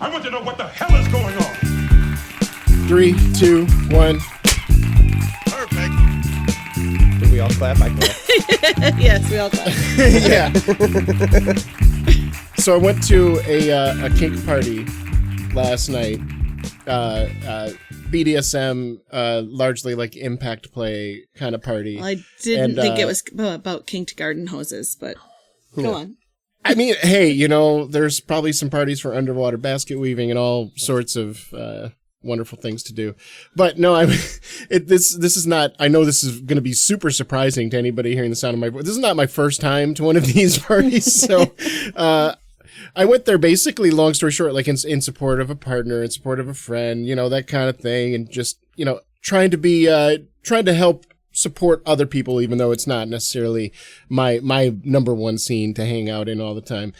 I want to know what the hell is going on. 3, 2, 1. Perfect. Did we all clap? I clap. Yes, we all clap. Yeah. So I went to a kink party last night. BDSM, largely like impact play kind of party. Well, I didn't think it was about kinked garden hoses, but go on. I mean, hey, you know, there's probably some parties for underwater basket weaving and all sorts of wonderful things to do. But no, this is not, I know this is going to be super surprising to anybody hearing the sound of my voice. This is not my first time to one of these parties. So I went there basically, long story short, like in support of a partner, in support of a friend, you know, that kind of thing. And just, you know, trying to help support other people, even though it's not necessarily my number one scene to hang out in all the time.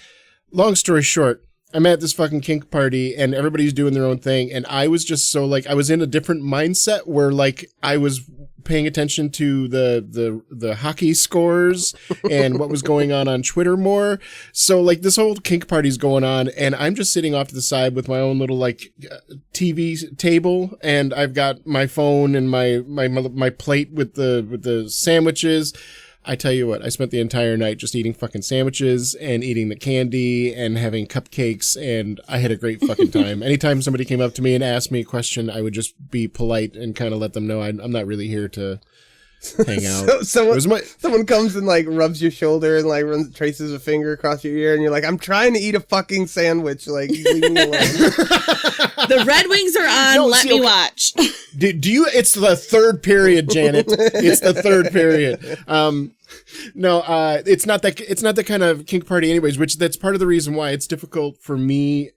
Long story short, I'm at this fucking kink party and everybody's doing their own thing. And I was just so like, I was in a different mindset where like I was paying attention to the hockey scores and what was going on Twitter more. So like this whole kink party's going on and I'm just sitting off to the side with my own little like TV table and I've got my phone and my plate with the sandwiches. I tell you what, I spent the entire night just eating fucking sandwiches and eating the candy and having cupcakes, and I had a great fucking time. Anytime somebody came up to me and asked me a question, I would just be polite and kind of let them know I'm not really here to hang out. Someone comes and like rubs your shoulder and like traces a finger across your ear, and you're like, "I'm trying to eat a fucking sandwich. Like, leave me alone." The Red Wings are on. No, let me watch. Do you? It's the third period, Janet. It's the third period. No, it's not that kind of kink party, anyways. Which that's part of the reason why it's difficult for me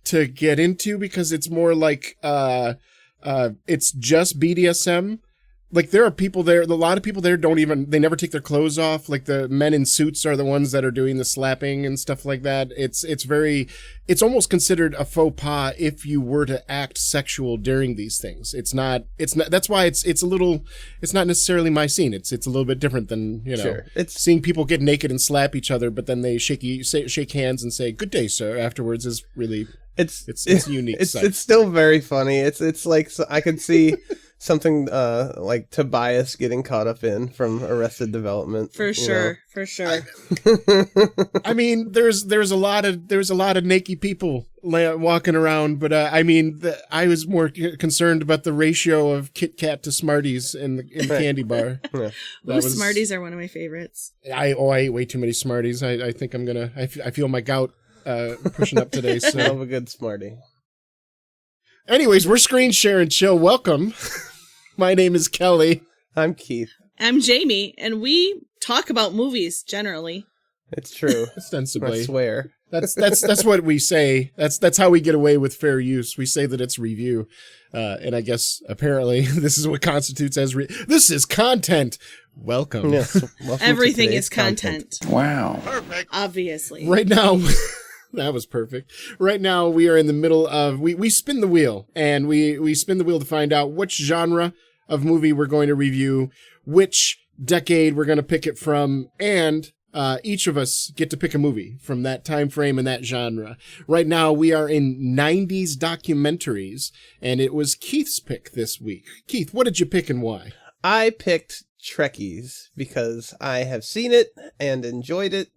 to get into, because it's more like it's just BDSM. Like there are people there, a lot of people there they never take their clothes off. Like the men in suits are the ones that are doing the slapping and stuff like that. It's almost considered a faux pas if you were to act sexual during these things. It's not, that's why it's not necessarily my scene. It's a little bit different than, you know, sure. It's seeing people get naked and slap each other, but then they shake hands and say, "Good day, sir," afterwards is really, it's unique. It's still very funny. It's like, so I could see something like Tobias getting caught up in from Arrested Development. For sure. I mean, there's a lot of naked people walking around, but I mean, I was more concerned about the ratio of Kit Kat to Smarties in the candy bar. Yeah. Smarties are one of my favorites. I ate way too many Smarties. I think I feel my gout pushing up today. So I love a good Smartie. Anyways, we're Screen Share and Chill. Welcome. My name is Kelly. I'm Keith. I'm Jamie, and we talk about movies generally. It's true. Ostensibly. I swear. That's what we say. That's how we get away with fair use. We say that it's review. And I guess apparently this is what constitutes as this is content. Welcome. Yes. Welcome. Everything is content. Wow. Perfect. Obviously. Right now, that was perfect. Right now, we are in the middle of, we spin the wheel, and we spin the wheel to find out which genre of movie we're going to review, which decade we're going to pick it from, and each of us get to pick a movie from that time frame and that genre. Right now, we are in 90s documentaries, and it was Keith's pick this week. Keith, what did you pick and why? I picked Trekkies because I have seen it and enjoyed it,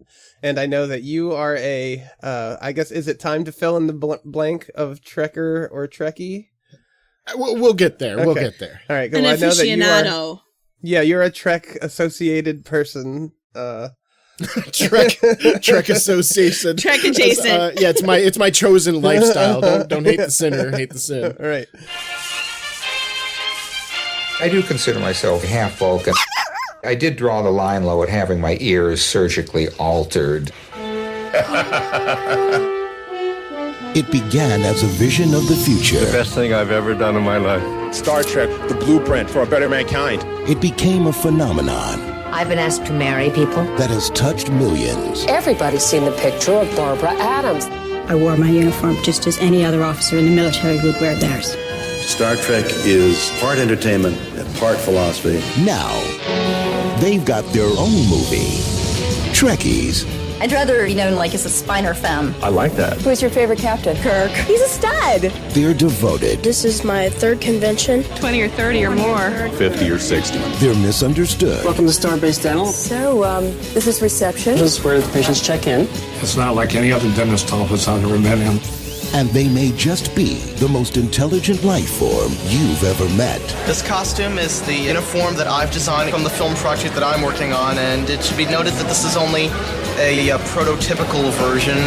and I know that you are I guess, is it time to fill in the blank of Trekker or Trekkie? We'll get there. Okay. We'll get there. All right. An I know aficionado. You're a Trek associated person. Trek association. Trek adjacent. Yeah, it's my chosen lifestyle. Don't hate the sinner, hate the sin. All right. I do consider myself half Vulcan. I did draw the line low at having my ears surgically altered. It began as a vision of the future. The best thing I've ever done in my life. Star Trek, the blueprint for a better mankind. It became a phenomenon. I've been asked to marry people. That has touched millions. Everybody's seen the picture of Barbara Adams. I wore my uniform just as any other officer in the military would wear theirs. Star Trek is part entertainment and part philosophy. Now, they've got their own movie. Trekkies, I'd rather be known like as a Spiner femme. I like that. Who's your favorite captain? Kirk. He's a stud. They're devoted. This is my third convention. 20 or 30 or more. 50 or 60. They're misunderstood. Welcome to Starbase Dental. So, this is reception. This is where the patients check in. It's not like any other dentist office I've ever met in. And they may just be the most intelligent life form you've ever met. This costume is the uniform that I've designed from the film project that I'm working on, and it should be noted that this is only a prototypical version.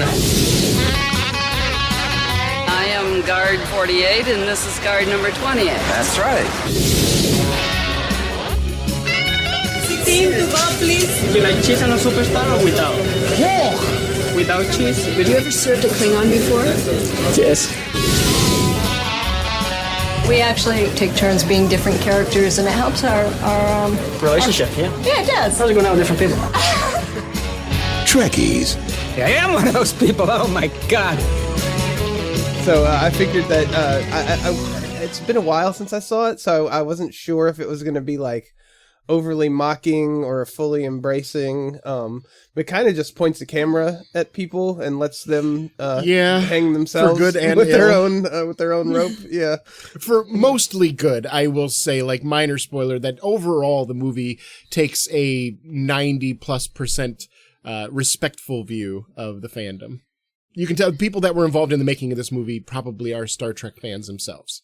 I am guard 48, and this is guard number 28. That's right. 16 please. Do you like cheese on a superstar or without? Whoa! Without cheese? Have you ever served a Klingon before? Yes. We actually take turns being different characters, and it helps our relationship, yeah? Yeah, it does. How's it going out with different people? Trekkies. I am one of those people. Oh, my God. So I figured that it's been a while since I saw it, so I wasn't sure if it was going to be like overly mocking or fully embracing. But kind of just points the camera at people and lets them hang themselves for good and with their ill. own rope. Yeah, for mostly good, I will say. Like, minor spoiler, that overall the movie takes a 90+% respectful view of the fandom. You can tell people that were involved in the making of this movie probably are Star Trek fans themselves.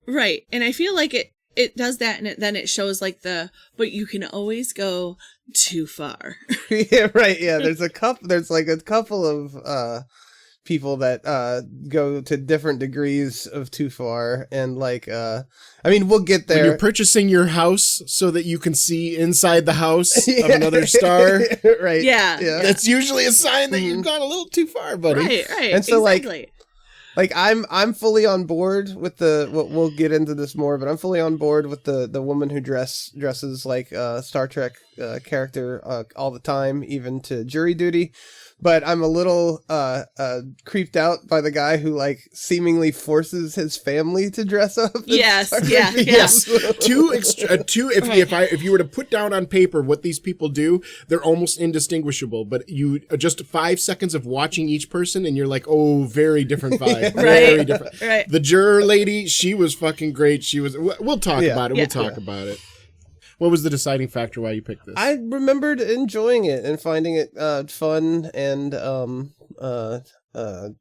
Right. And I feel like it does that, and then it shows like but you can always go too far. Yeah, right. Yeah, there's like a couple of people that go to different degrees of too far, and like I mean, we'll get there. When you're purchasing your house so that you can see inside the house of another star, right? Yeah, that's usually a sign that you've gone a little too far, buddy. Right. And so exactly. Like I'm fully on board with we'll get into this more, but I'm fully on board with the woman who dresses like a Star Trek character all the time, even to jury duty. But I'm a little creeped out by the guy who like seemingly forces his family to dress up. Yes. If you were to put down on paper what these people do, they're almost indistinguishable. But you just 5 seconds of watching each person, and you're like, oh, very different vibe. Very different. Right. The juror lady, she was fucking great. We'll talk about it. We'll talk about it. What was the deciding factor why you picked this? I remembered enjoying it and finding it fun and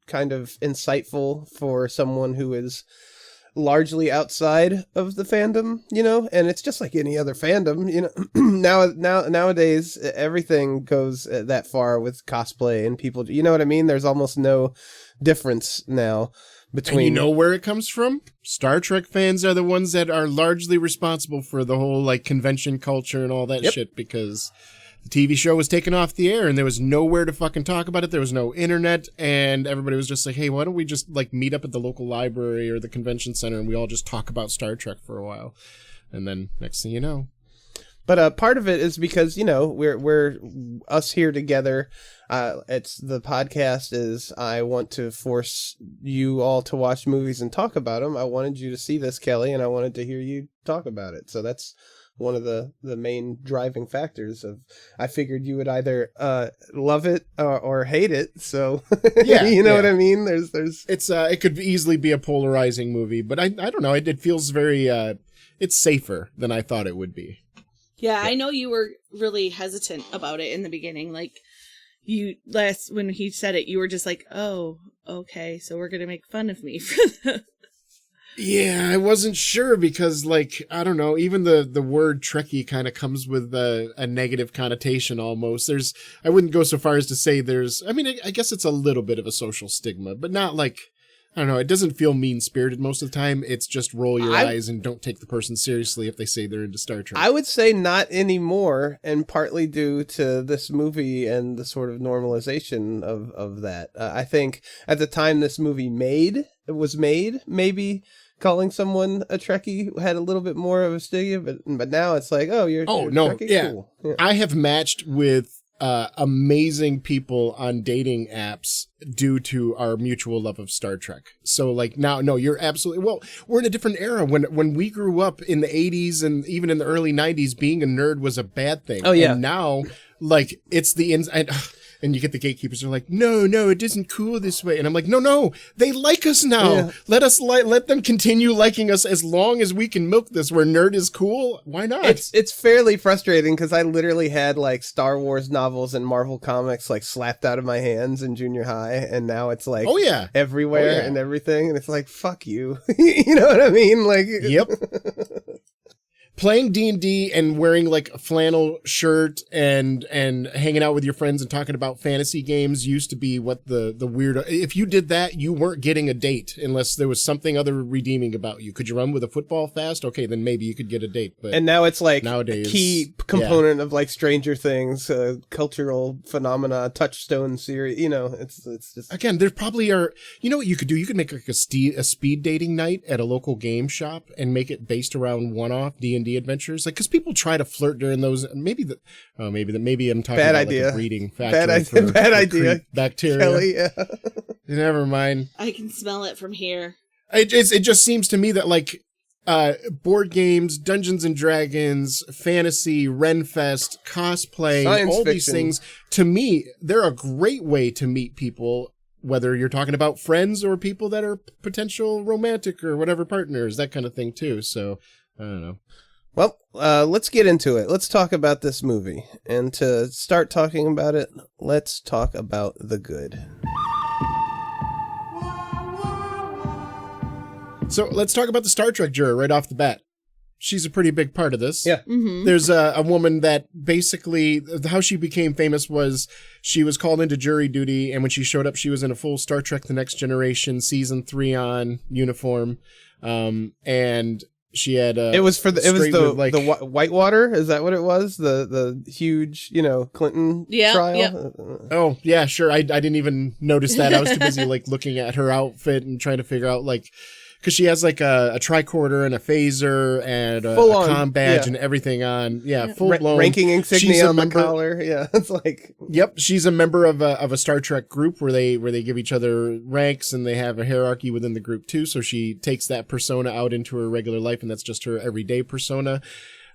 kind of insightful for someone who is largely outside of the fandom, and it's just like any other fandom, nowadays everything goes that far with cosplay and people, you know what I mean? There's almost no difference now. And you know where it comes from? Star Trek fans are the ones that are largely responsible for the whole like convention culture and all that shit, because the TV show was taken off the air and there was nowhere to fucking talk about it. There was no internet, and everybody was just like, hey, why don't we just like meet up at the local library or the convention center and we all just talk about Star Trek for a while. And then next thing you know. But part of it is because, we're us here together. It's the podcast is I want to force you all to watch movies and talk about them. I wanted you to see this, Kelly, and I wanted to hear you talk about it. So that's one of the main driving factors of, I figured you would either love it or hate it. So yeah, you know what I mean? There's it's it could easily be a polarizing movie, but I don't know. It feels very it's safer than I thought it would be. Yeah, I know you were really hesitant about it in the beginning. Like, when he said it, you were just like, oh, okay, so we're going to make fun of me for that. Yeah, I wasn't sure because, like, I don't know, even the word Trekkie kind of comes with a negative connotation almost. I wouldn't go so far as to say I guess it's a little bit of a social stigma, but not like, I don't know, it doesn't feel mean-spirited most of the time. It's just roll your eyes and don't take the person seriously if they say they're into Star Trek. I would say not anymore, and partly due to this movie and the sort of normalization of that. I think at the time this movie was made, maybe calling someone a Trekkie had a little bit more of a stigma, but now it's like, you're no, Trekkie? yeah. Cool. Yeah. I have matched with amazing people on dating apps due to our mutual love of Star Trek. So like now, no, you're absolutely, well, we're in a different era. When we grew up in the 80s and even in the early 90s, being a nerd was a bad thing. Oh yeah. And now, like, it's the And you get the gatekeepers are like, no, it isn't cool this way. And I'm like, no, they like us now. Yeah. Let them continue liking us as long as we can milk this where nerd is cool. Why not? It's fairly frustrating because I literally had like Star Wars novels and Marvel comics like slapped out of my hands in junior high, and now it's like everywhere and everything, and it's like, fuck you. You know what I mean? Like, yep. Playing D&D and wearing like a flannel shirt and hanging out with your friends and talking about fantasy games used to be what the weird. If you did that, you weren't getting a date unless there was something other redeeming about you. Could you run with a football fast? Okay, then maybe you could get a date. But and now it's like nowadays, a key component of like Stranger Things, cultural phenomena, touchstone series. You know, it's just again. There probably are. You know what you could do? You could make like a speed dating night at a local game shop and make it based around one-off D&D adventures, like because people try to flirt during those. Maybe I'm talking bad about idea. Like a breeding factory. Bad idea. Bacteria. Kelly, yeah. Never mind. I can smell it from here. It just seems to me that like board games, Dungeons and Dragons, fantasy, Renfest, cosplay, Science all fiction. These things, to me, they're a great way to meet people, whether you're talking about friends or people that are potential romantic or whatever partners, that kind of thing too. So I don't know. Well, let's get into it. Let's talk about this movie. And to start talking about it, let's talk about the good. So let's talk about the Star Trek juror right off the bat. She's a pretty big part of this. Yeah. Mm-hmm. There's a woman that basically, how she became famous was she was called into jury duty, and when she showed up, she was in a full Star Trek The Next Generation Season 3 on uniform. And she had it was the Whitewater, is that what it was? The huge, Clinton trial? Yeah. Oh, yeah, sure. I didn't even notice that. I was too busy like looking at her outfit and trying to figure out like, because she has like a tricorder and a phaser and a comm badge and everything on. Yeah, full blown. Ranking insignia on the collar. Yeah, it's like. Yep, she's a member of a Star Trek group where they give each other ranks and they have a hierarchy within the group too. So she takes that persona out into her regular life, and that's just her everyday persona.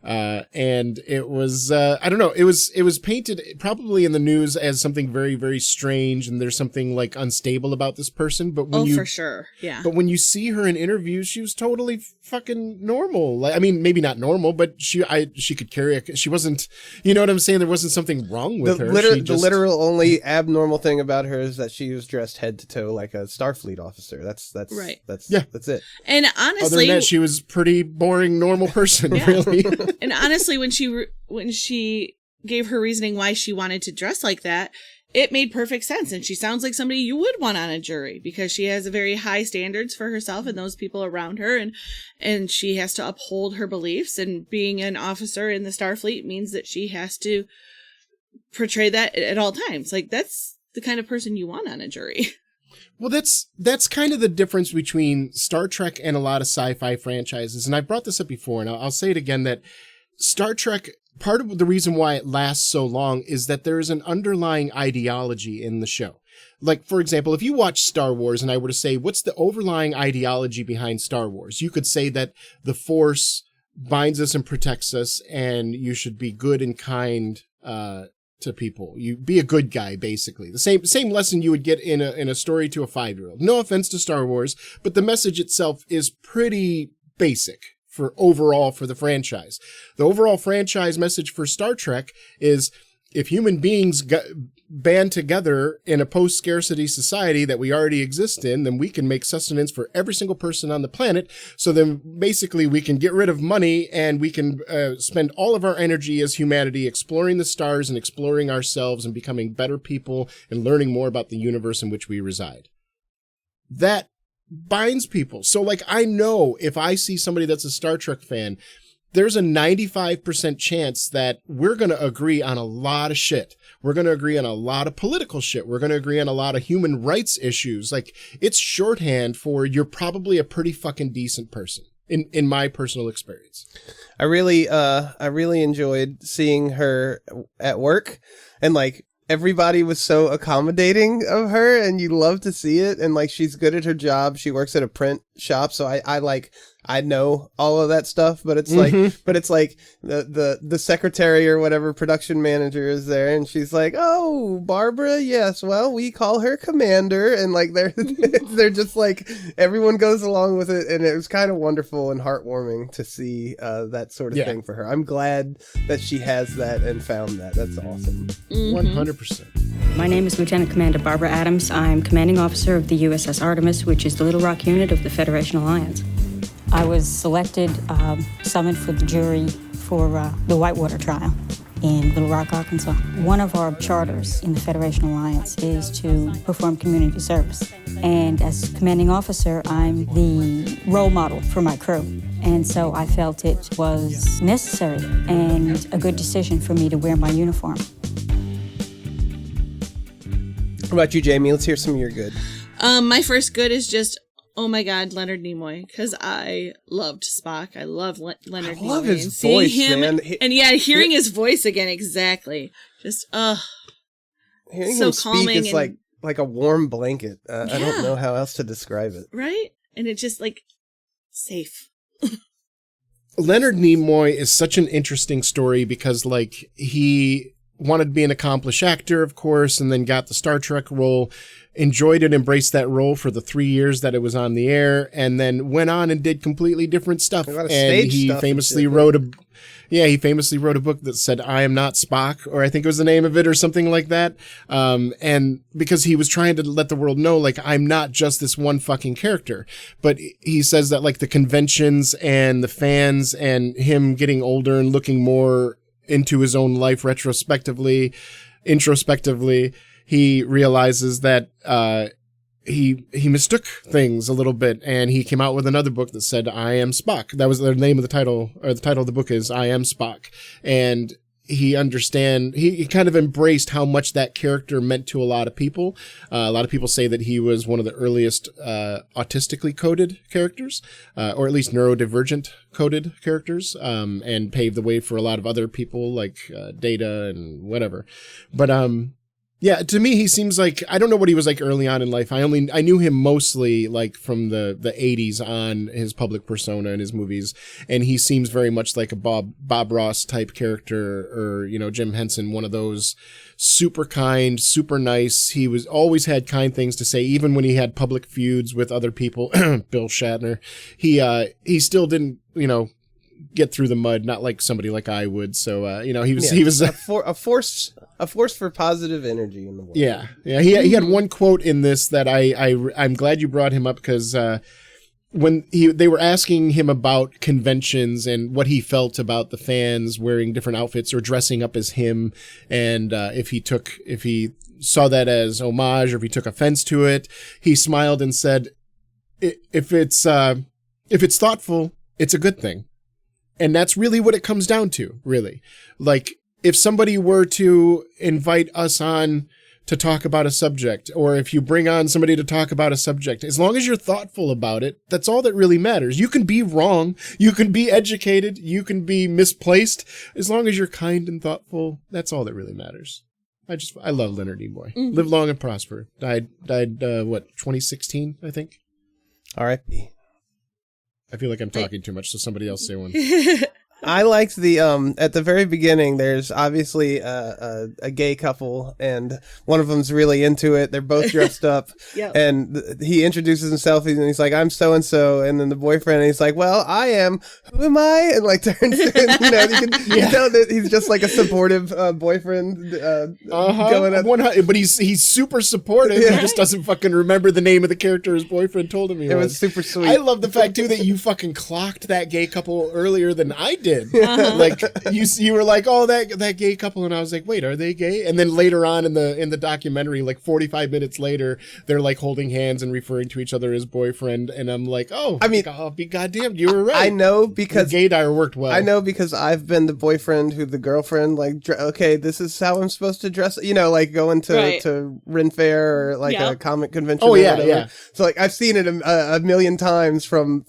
And it was, I don't know, it was painted probably in the news as something very, very strange, and there's something like unstable about this person, but when for sure. Yeah. But when you see her in interviews, she was totally fucking normal. Like, I mean, maybe not normal, but she could carry she wasn't, you know what I'm saying? There wasn't something wrong with her. The literal only abnormal thing about her is that she was dressed head to toe like a Starfleet officer. That's right. That's it. And honestly, other than that, she was pretty boring, normal person, really. And honestly, when she gave her reasoning why she wanted to dress like that, it made perfect sense. And she sounds like somebody you would want on a jury because she has a very high standards for herself and those people around her. And she has to uphold her beliefs. And being an officer in the Starfleet means that she has to portray that at all times. Like, that's the kind of person you want on a jury. Well, that's kind of the difference between Star Trek and a lot of sci-fi franchises. And I brought this up before, and I'll say it again, that Star Trek, part of the reason why it lasts so long is that there is an underlying ideology in the show. Like, for example, if you watch Star Wars and I were to say, what's the overlying ideology behind Star Wars? You could say that the Force binds us and protects us, and you should be good and kind to people. You be a good guy, basically. The same lesson you would get in a story to a 5-year-old. No offense to Star Wars, but the message itself is pretty basic for the franchise. The overall franchise message for Star Trek is if human beings band together in a post-scarcity society that we already exist in, then we can make sustenance for every single person on the planet. So then basically we can get rid of money and we can spend all of our energy as humanity exploring the stars and exploring ourselves and becoming better people and learning more about the universe in which we reside. That binds people. So like, I know if I see somebody that's a Star Trek fan, there's a 95% chance that we're going to agree on a lot of shit. We're going to agree on a lot of political shit. We're going to agree on a lot of human rights issues. Like, it's shorthand for you're probably a pretty fucking decent person in my personal experience. I really enjoyed seeing her at work, and like, everybody was so accommodating of her, and you love to see it. And like, she's good at her job. She works at a print shop, so I know all of that stuff, but it's like, the secretary or whatever production manager is there, and she's like, "Oh, Barbara, yes, well, we call her Commander," and like they're just like, everyone goes along with it, and it was kind of wonderful and heartwarming to see that sort of thing for her. I'm glad that she has that and found that. That's awesome. 100%. My name is Lieutenant Commander Barbara Adams. I'm commanding officer of the USS Artemis, which is the Little Rock unit of the Federation Alliance. I was selected, summoned for the jury for the Whitewater trial in Little Rock, Arkansas. One of our charters in the Federation Alliance is to perform community service. And as commanding officer, I'm the role model for my crew. And so I felt it was necessary and a good decision for me to wear my uniform. What about you, Jamie? Let's hear some of your good. My first good is just, oh my God, Leonard Nimoy, because I loved Spock. I love Leonard Nimoy. I love his and seeing voice, him, man. And hearing his voice again, exactly. Just, hearing so him speak calming is like a warm blanket. I don't know how else to describe it. Right? And it's just like safe. Leonard Nimoy is such an interesting story because, like, he wanted to be an accomplished actor, of course, and then got the Star Trek role, enjoyed and embraced that role for the 3 years that it was on the air, and then went on and did completely different stuff. And he famously wrote a book that said, "I am not Spock," or I think it was the name of it, or something like that. And because he was trying to let the world know, like, I'm not just this one fucking character. But he says that, like, the conventions and the fans and him getting older and looking more into his own life introspectively, he realizes that he mistook things a little bit, and he came out with another book that said, "I am Spock." That was the name of the title, or the title of the book is "I Am Spock." And he kind of embraced how much that character meant to a lot of people. A lot of people say that he was one of the earliest autistically coded characters, or at least neurodivergent coded characters, and paved the way for a lot of other people like Data and whatever. But yeah, to me, he seems like, I don't know what he was like early on in life. I knew him mostly like from the 80s on, his public persona in his movies. And he seems very much like a Bob Ross type character, or, Jim Henson, one of those super kind, super nice. He always had kind things to say, even when he had public feuds with other people, Bill Shatner. He still didn't, get through the mud, not like somebody like I would. So, he was a force for positive energy in the world. Yeah. He had one quote in this that I'm glad you brought him up, because when they were asking him about conventions and what he felt about the fans wearing different outfits or dressing up as him, and if he saw that as homage or if he took offense to it, he smiled and said, "If it's thoughtful, it's a good thing." And that's really what it comes down to, really. Like, if somebody were to invite us on to talk about a subject, or if you bring on somebody to talk about a subject, as long as you're thoughtful about it, that's all that really matters. You can be wrong, you can be educated, you can be misplaced. As long as you're kind and thoughtful, that's all that really matters. I love Leonard Nimoy. Mm-hmm. Live long and prosper. Died 2016, I think. R.I.P. I feel like I'm talking too much, so somebody else say one. I liked the at the very beginning. There's obviously a gay couple, and one of them's really into it. They're both dressed up, Yep. And he introduces himself, and he's like, "I'm so and so," and then the boyfriend, and he's like, "Well, I am. Who am I?" And like turns, you can tell that he's just like a supportive boyfriend. Going at 100, but he's super supportive. Yeah. He just doesn't fucking remember the name of the character his boyfriend told him he was. It was super sweet. I love the fact too that you fucking clocked that gay couple earlier than I did. Like you were like, "Oh, that gay couple," and I was like, "Wait, are they gay?" And then later on in the documentary, like 45 minutes later, they're like holding hands and referring to each other as boyfriend, and I'm like, "Oh, I mean, I'll be goddamned, you were right." I know, because the gaydar worked well. I know, because I've been the boyfriend who the girlfriend like, okay, this is how I'm supposed to dress. Like going to Ren Fair or like a comic convention. Oh or yeah, whatever. yeah. So like I've seen it a million times from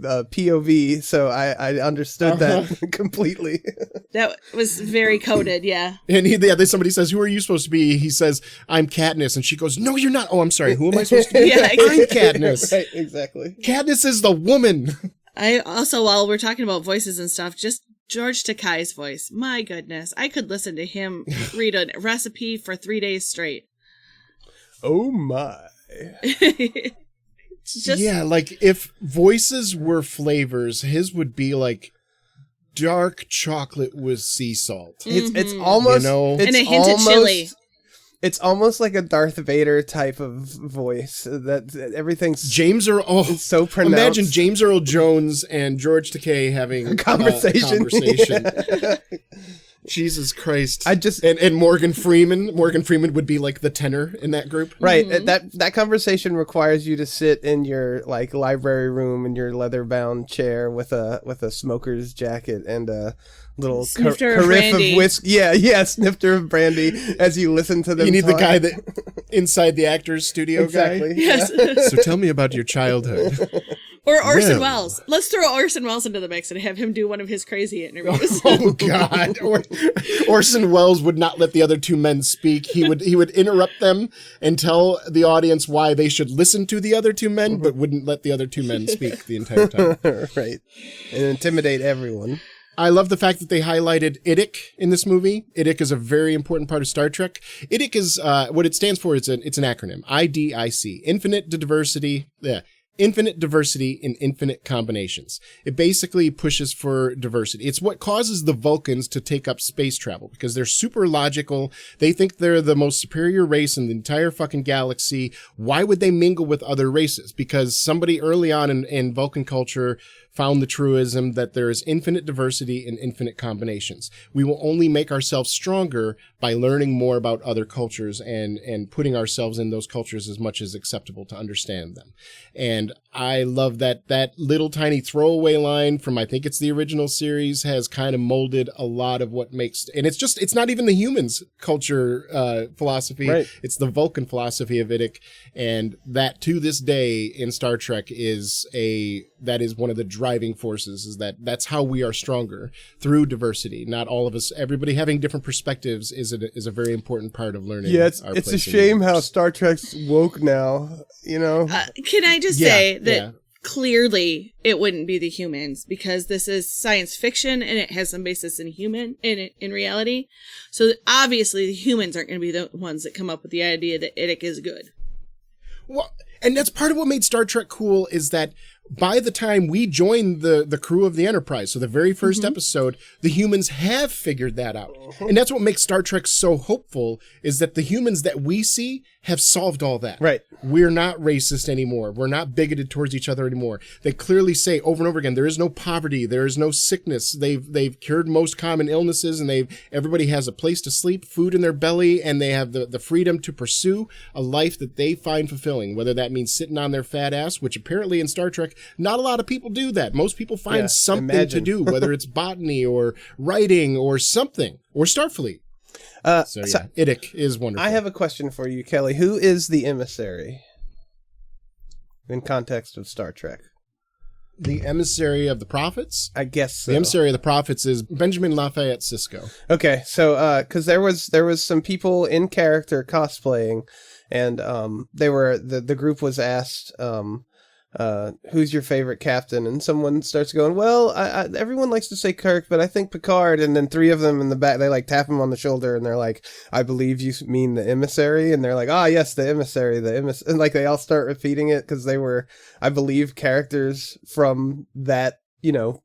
POV, so I understood that completely. That was very coded, yeah. And then somebody says, "Who are you supposed to be?" He says, "I'm Katniss," and she goes, "No, you're not." "Oh, I'm sorry. Who am I supposed to be?" Yeah, exactly. I'm Katniss. Right, exactly. Katniss is the woman. I also, while we're talking about voices and stuff, just George Takei's voice. My goodness, I could listen to him read a recipe for 3 days straight. Oh my. Yeah, like if voices were flavors, his would be like dark chocolate with sea salt. It's almost, it's and a hint of chili. It's almost like a Darth Vader type of voice. That everything's it's so pronounced. Imagine James Earl Jones and George Takei having a conversation. Jesus Christ! And Morgan Freeman. Morgan Freeman would be like the tenor in that group, right? That conversation requires you to sit in your like library room in your leather-bound chair with a smoker's jacket and a little carafe of whiskey. Yeah, snifter of brandy as you listen to them. You need the guy that inside the actor's studio exactly. guy. Yes. So tell me about your childhood. Or Orson Welles. Let's throw Orson Welles into the mix and have him do one of his crazy interviews. Oh God! Orson Welles would not let the other two men speak. He would interrupt them and tell the audience why they should listen to the other two men, but wouldn't let the other two men speak the entire time. Right, and intimidate everyone. I love the fact that they highlighted IDIC in this movie. IDIC is a very important part of Star Trek. IDIC is what it stands for. It's an acronym. IDIC. Infinite Diversity. Yeah. Infinite diversity in infinite combinations. It basically pushes for diversity. It's what causes the Vulcans to take up space travel because they're super logical. They think they're the most superior race in the entire fucking galaxy. Why would they mingle with other races? Because somebody early on in Vulcan culture found the truism that there is infinite diversity in infinite combinations. We will only make ourselves stronger by learning more about other cultures and putting ourselves in those cultures as much as acceptable to understand them. And I love that little tiny throwaway line from, I think it's the original series, has kind of molded a lot of what makes, and it's not even the humans' culture philosophy. Right. It's the Vulcan philosophy of IDIC. And that to this day in Star Trek that is one of the driving forces, is that's how we are stronger, through diversity. Not all of us, everybody having different perspectives is a very important part of learning. Yeah, it's a shame how Star Trek's woke now, you know? Can I just say that clearly it wouldn't be the humans, because this is science fiction and it has some basis in reality. So obviously the humans aren't going to be the ones that come up with the idea that IDIC is good. Well, and that's part of what made Star Trek cool, is that by the time we joined the crew of the Enterprise, so the very first episode, the humans have figured that out. And that's what makes Star Trek so hopeful, is that the humans that we see have solved all that. Right. We're not racist anymore. We're not bigoted towards each other anymore. They clearly say over and over again, there is no poverty. There is no sickness. They've cured most common illnesses, and everybody has a place to sleep, food in their belly, and they have the freedom to pursue a life that they find fulfilling, whether that means sitting on their fat ass, which apparently in Star Trek, not a lot of people do that. Most people find something to do, whether it's botany or writing or something, or Starfleet. So IDIC is wonderful. I have a question for you, Kelly. Who is the emissary in context of Star Trek? The emissary of the prophets? I guess so. The emissary of the prophets is Benjamin Lafayette Sisko. Okay, so because there was some people in character cosplaying, and the group was asked, who's your favorite captain? And someone starts going, well, everyone likes to say Kirk, but I think Picard. And then three of them in the back, they like tap him on the shoulder and they're like, I believe you mean the emissary. And they're like, yes, the emissary, and like they all start repeating it because they were, I believe, characters from that,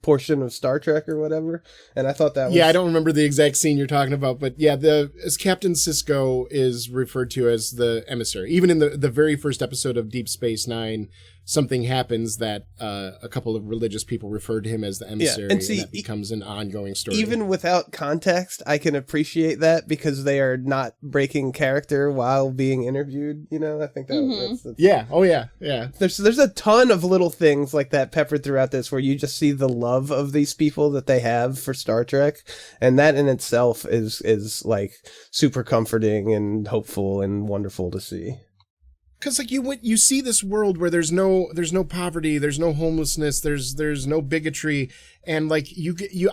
portion of Star Trek or whatever. And I thought that was... Yeah, I don't remember the exact scene you're talking about, but yeah, as Captain Sisko is referred to as the emissary. Even in the very first episode of Deep Space Nine, something happens that a couple of religious people refer to him as the emissary, and that becomes an ongoing story. Even without context, I can appreciate that because they are not breaking character while being interviewed. I think that's yeah. Oh yeah. There's a ton of little things like that peppered throughout this where you just see the love of these people that they have for Star Trek, and that in itself is like super comforting and hopeful and wonderful to see. Because like you see this world where there's no poverty, there's no homelessness, there's no bigotry, and like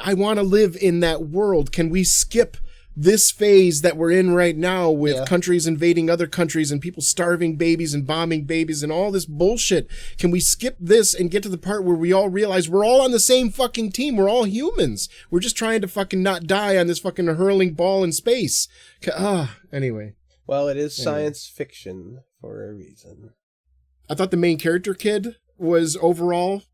I want to live in that world. Can we skip this phase that we're in right now with countries invading other countries and people starving babies and bombing babies and all this bullshit? Can we skip this and get to the part where we all realize we're all on the same fucking team? We're all humans. We're just trying to fucking not die on this fucking hurling ball in space. Anyway. Well, it is science fiction for a reason. I thought the main character kid was overall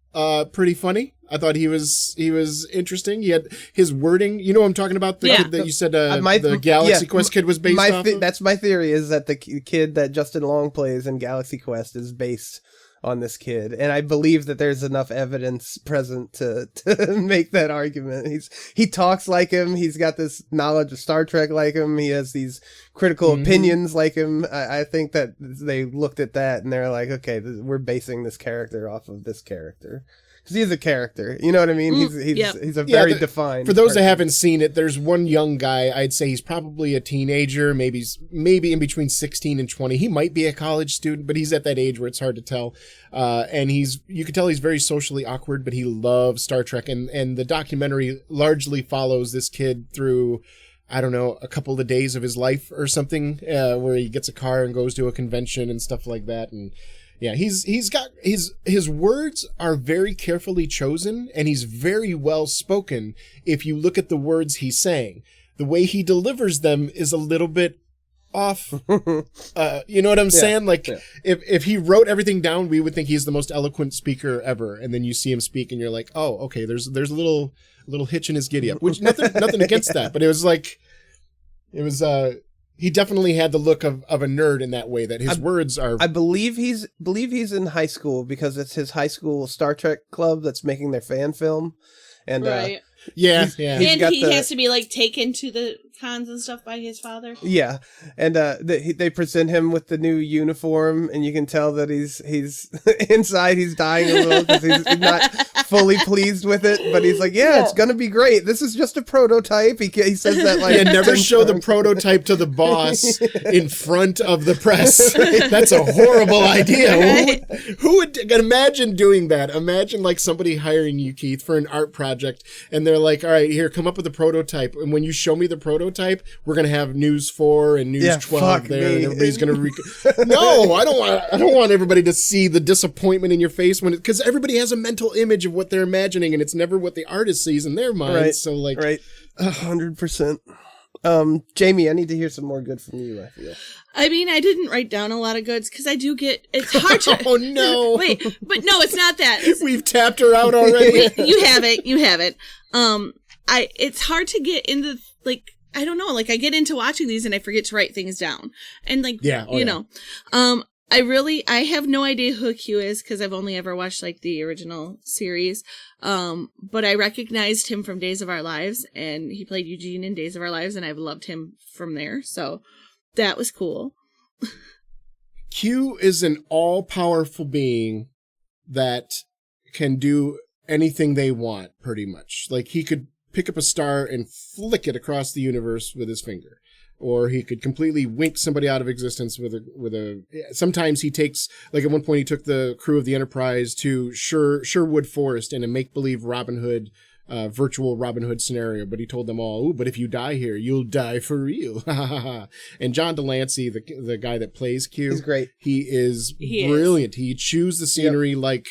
pretty funny. I thought he was interesting. He had his wording. You know what I'm talking about? The kid that you said the Galaxy Quest kid was based off of? That's my theory, is that the kid that Justin Long plays in Galaxy Quest is based on this kid. And I believe that there's enough evidence present to make that argument. He talks like him. He's got this knowledge of Star Trek like him. He has these critical opinions like him. I think that they looked at that and they're like, okay, we're basing this character off of this character. Because he's a character, you know what I mean? He's a very defined. For those that haven't seen it, there's one young guy. I'd say he's probably a teenager, maybe in between 16 and 20. He might be a college student, but he's at that age where it's hard to tell. And you can tell he's very socially awkward, but he loves Star Trek. And the documentary largely follows this kid through, I don't know, a couple of days of his life or something, where he gets a car and goes to a convention and stuff like that. And yeah, he's got his words are very carefully chosen, and he's very well spoken. If you look at the words he's saying, the way he delivers them is a little bit off. You know what I'm saying? Like if he wrote everything down, we would think he's the most eloquent speaker ever. And then you see him speak and you're like, oh, okay, there's a little hitch in his giddy up, which nothing against that. But he definitely had the look of a nerd in that way, that his words are. I believe he's in high school, because it's his high school Star Trek club that's making their fan film. And right. He has to be like taken to the cons and stuff by his father. Yeah, and they present him with the new uniform, and you can tell that he's inside he's dying a little because he's not fully pleased with it. But he's like, it's gonna be great. This is just a prototype. He says that like never show the prototype to the boss in front of the press. That's a horrible idea. Right. Who would imagine doing that? Imagine like somebody hiring you, Keith, for an art project, and they're like, all right, here, come up with a prototype. And when you show me the prototype, we're going to have News 4 and News 12 there. And everybody's going to... No, I don't want everybody to see the disappointment in your face because everybody has a mental image of what they're imagining, and it's never what the artist sees in their mind. Right. So like... Right. 100%. Jamie, I need to hear some more good from you, I feel. I mean, I didn't write down a lot of goods because I do get, it's hard to. Oh no. Wait, but no, it's not that. We've tapped her out already. You have it. It's hard to get into, like, I don't know, like I get into watching these and I forget to write things down. And like, know, I have no idea who Q is because I've only ever watched like the original series. But I recognized him from Days of Our Lives, and he played Eugene in Days of Our Lives, and I've loved him from there. So that was cool. Q is an all-powerful being that can do anything they want, pretty much. Like he could pick up a star and flick it across the universe with his finger. Or he could completely wink somebody out of existence with a. Sometimes he takes, like at one point he took the crew of the Enterprise to Sherwood Forest in a make-believe Robin Hood, virtual Robin Hood scenario. But he told them all, but if you die here, you'll die for real. And John Delancey, the guy that plays Q, he's great. He is brilliant. He chews the scenery like.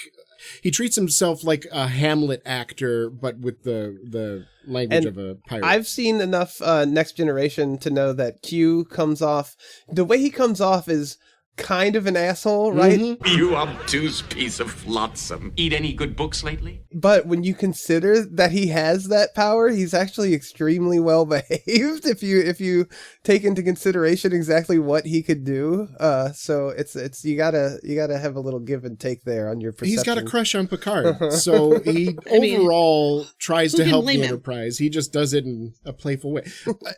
He treats himself like a Hamlet actor, but with the language of a pirate. I've seen enough Next Generation to know that Q comes off... The way he comes off is kind of an asshole, right? Mm-hmm. You obtuse piece of flotsam. Eat any good books lately? But when you consider that he has that power, he's actually extremely well behaved if you take into consideration exactly what he could do. So it's you gotta have a little give and take there on your perception. He's got a crush on Picard, so he overall tries to help the Enterprise. He just does it in a playful way.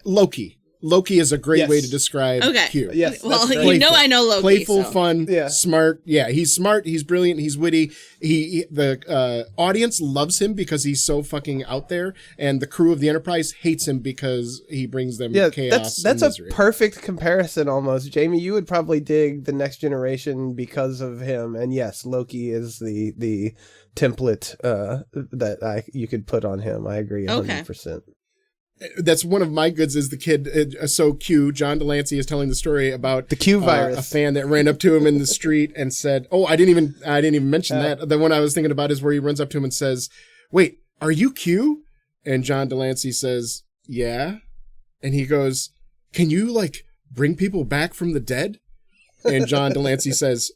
Loki. Loki is a great Yes. way to describe Okay. Q. Yes. Well, that's you right. know I know Loki. Playful, so. fun, Yeah. smart. Yeah, he's smart. He's brilliant. He's witty. The audience loves him because he's so fucking out there, and the crew of the Enterprise hates him because he brings them chaos. That's and a misery. perfect comparison almost. Jamie, you would probably dig The Next Generation because of him. And yes, Loki is the template that you could put on him. I agree 100%. That's one of my goods is the kid. So Q, John Delancey is telling the story about the Q virus. A fan that ran up to him in the street and said, "Oh, I didn't even mention that." The one I was thinking about is where he runs up to him and says, "Wait, are you Q?" And John Delancey says, "Yeah." And he goes, "Can you like bring people back from the dead?" And John Delancey says,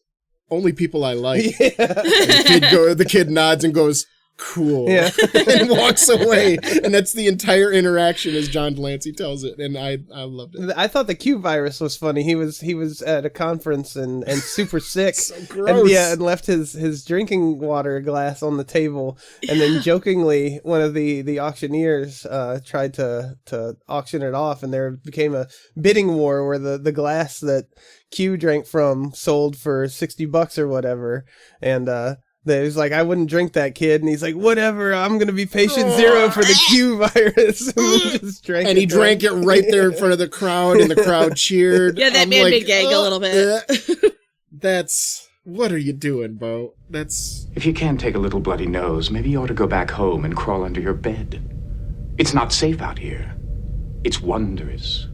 "Only people I like." Yeah. And the kid nods and goes, "Cool." Yeah. And walks away. And that's the entire interaction as John Delancey tells it. And I loved it. I thought the Q virus was funny. He was at a conference and super sick. So gross. And left his drinking water glass on the table. And then jokingly, one of the auctioneers tried to auction it off, and there became a bidding war where the glass that Q drank from sold for $60 or whatever. And he was like, "I wouldn't drink that, kid." And he's like, "Whatever, I'm going to be patient zero for the Q virus." And he just drank and he drank it right there in front of the crowd, and the crowd cheered. Yeah, that made me gag a little bit. That's... What are you doing, Bo? That's... If you can't take a little bloody nose, maybe you ought to go back home and crawl under your bed. It's not safe out here. It's wondrous,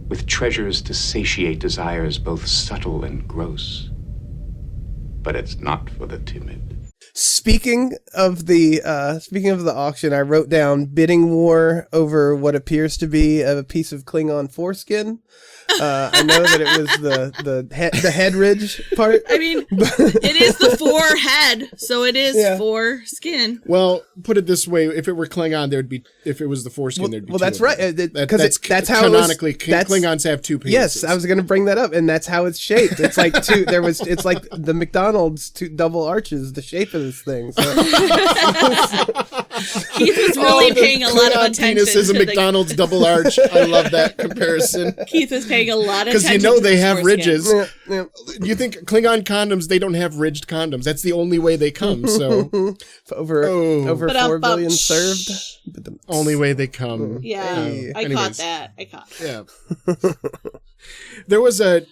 with treasures to satiate desires both subtle and gross. But it's not for the timid. Speaking of the auction, I wrote down bidding war over what appears to be a piece of Klingon foreskin. I know that it was the head ridge part. I mean, it is the forehead, so it is foreskin. Well, put it this way: if it were Klingon, there'd be. If it was the foreskin, there'd be. Well, two that's of them. right. Because that's how canonically that's, Klingons have two penises. Yes, I was going to bring that up, and that's how it's shaped. It's like two. It's like the McDonald's two double arches. The shape of this thing. So. Keith was really paying a lot of Klingon attention. penis is a McDonald's double arch. I love that comparison. Keith was paying a lot of attention. Because you know they have foreskin. ridges. You think Klingon condoms? They don't have ridged condoms. That's the only way they come. So over 4 billion served. Only way they come. Yeah, I caught that. Yeah. There was a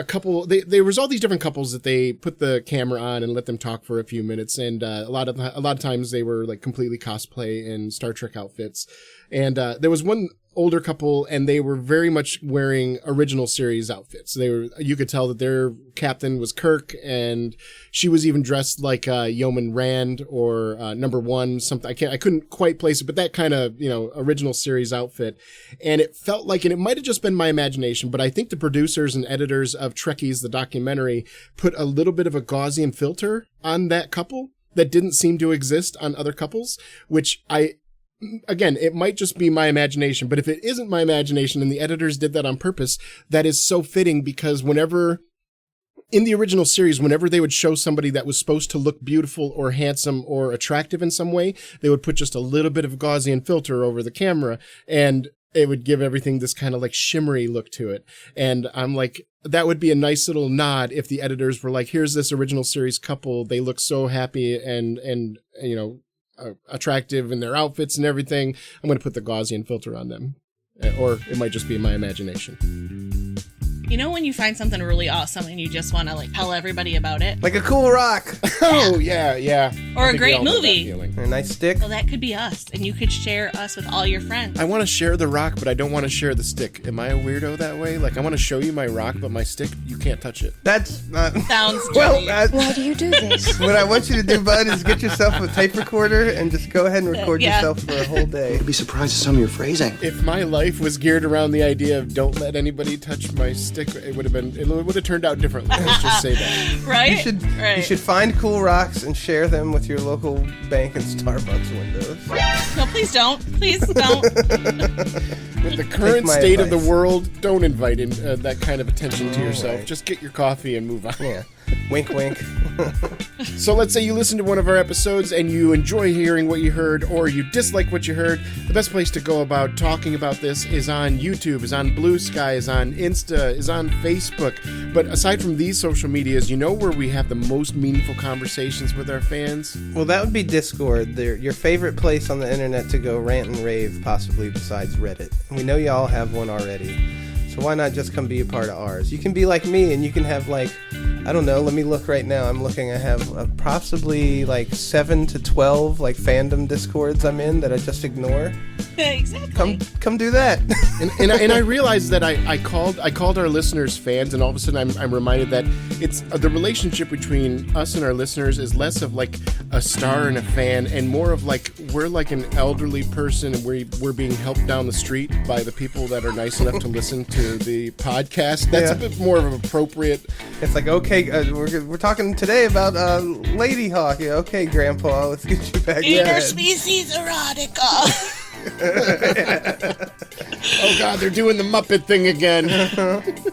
couple. There was all these different couples that they put the camera on and let them talk for a few minutes, and a lot of times they were like completely cosplay in Star Trek outfits, and there was one older couple, and they were very much wearing original series outfits. You could tell that their captain was Kirk, and she was even dressed like Yeoman Rand or Number One, something. I couldn't quite place it, but that kind of, original series outfit. And it felt like, and it might have just been my imagination, but I think the producers and editors of Trekkies, the documentary, put a little bit of a Gaussian filter on that couple that didn't seem to exist on other couples, which again, it might just be my imagination, but if it isn't my imagination and the editors did that on purpose, that is so fitting, because whenever, in the original series, whenever they would show somebody that was supposed to look beautiful or handsome or attractive in some way, they would put just a little bit of Gaussian filter over the camera, and it would give everything this kind of like shimmery look to it. And I'm like, that would be a nice little nod if the editors were like, here's this original series couple, they look so happy and attractive in their outfits and everything. I'm going to put the Gaussian filter on them. Or it might just be my imagination. You know when you find something really awesome and you just want to like tell everybody about it? Like a cool rock. Oh, yeah. Or a great movie. A nice stick. Well, that could be us, and you could share us with all your friends. I want to share the rock, but I don't want to share the stick. Am I a weirdo that way? Like, I want to show you my rock, but my stick, you can't touch it. That's not... Sounds well. Why do you do this? What I want you to do, bud, is get yourself a tape recorder and just go ahead and record yourself for a whole day. You'd be surprised at some of your phrasing. If my life was geared around the idea of don't let anybody touch my stick, it would have turned out differently. Let's just say that. Right? You should find cool rocks and share them with your local bank and Starbucks windows. No, please don't. Please don't. With the current state of the world, don't invite in that kind of attention to yourself. Right. Just get your coffee and move on. Yeah. Wink, wink. So let's say you listen to one of our episodes and you enjoy hearing what you heard, or you dislike what you heard. The best place to go about talking about this is on YouTube, is on Blue Sky, is on Insta, is on Facebook. But aside from these social medias, you know where we have the most meaningful conversations with our fans? Well, that would be Discord. They're your favorite place on the internet to go rant and rave, possibly besides Reddit. And we know y'all have one already. So why not just come be a part of ours? You can be like me, and you can have, like, I don't know, let me look right now. I'm looking, I have possibly like 7 to 12 like fandom Discords I'm in that I just ignore. Exactly. Come do that. and I realized that I called our listeners fans, and all of a sudden I'm reminded that it's the relationship between us and our listeners is less of like a star and a fan, and more of like we're like an elderly person, and we're being helped down the street by the people that are nice enough to listen to the podcast. That's a bit more of an appropriate. It's like, okay, we're talking today about Lady Hawk. Yeah, okay, Grandpa, let's get you back. Interspecies erotica. Oh God, they're doing the Muppet thing again.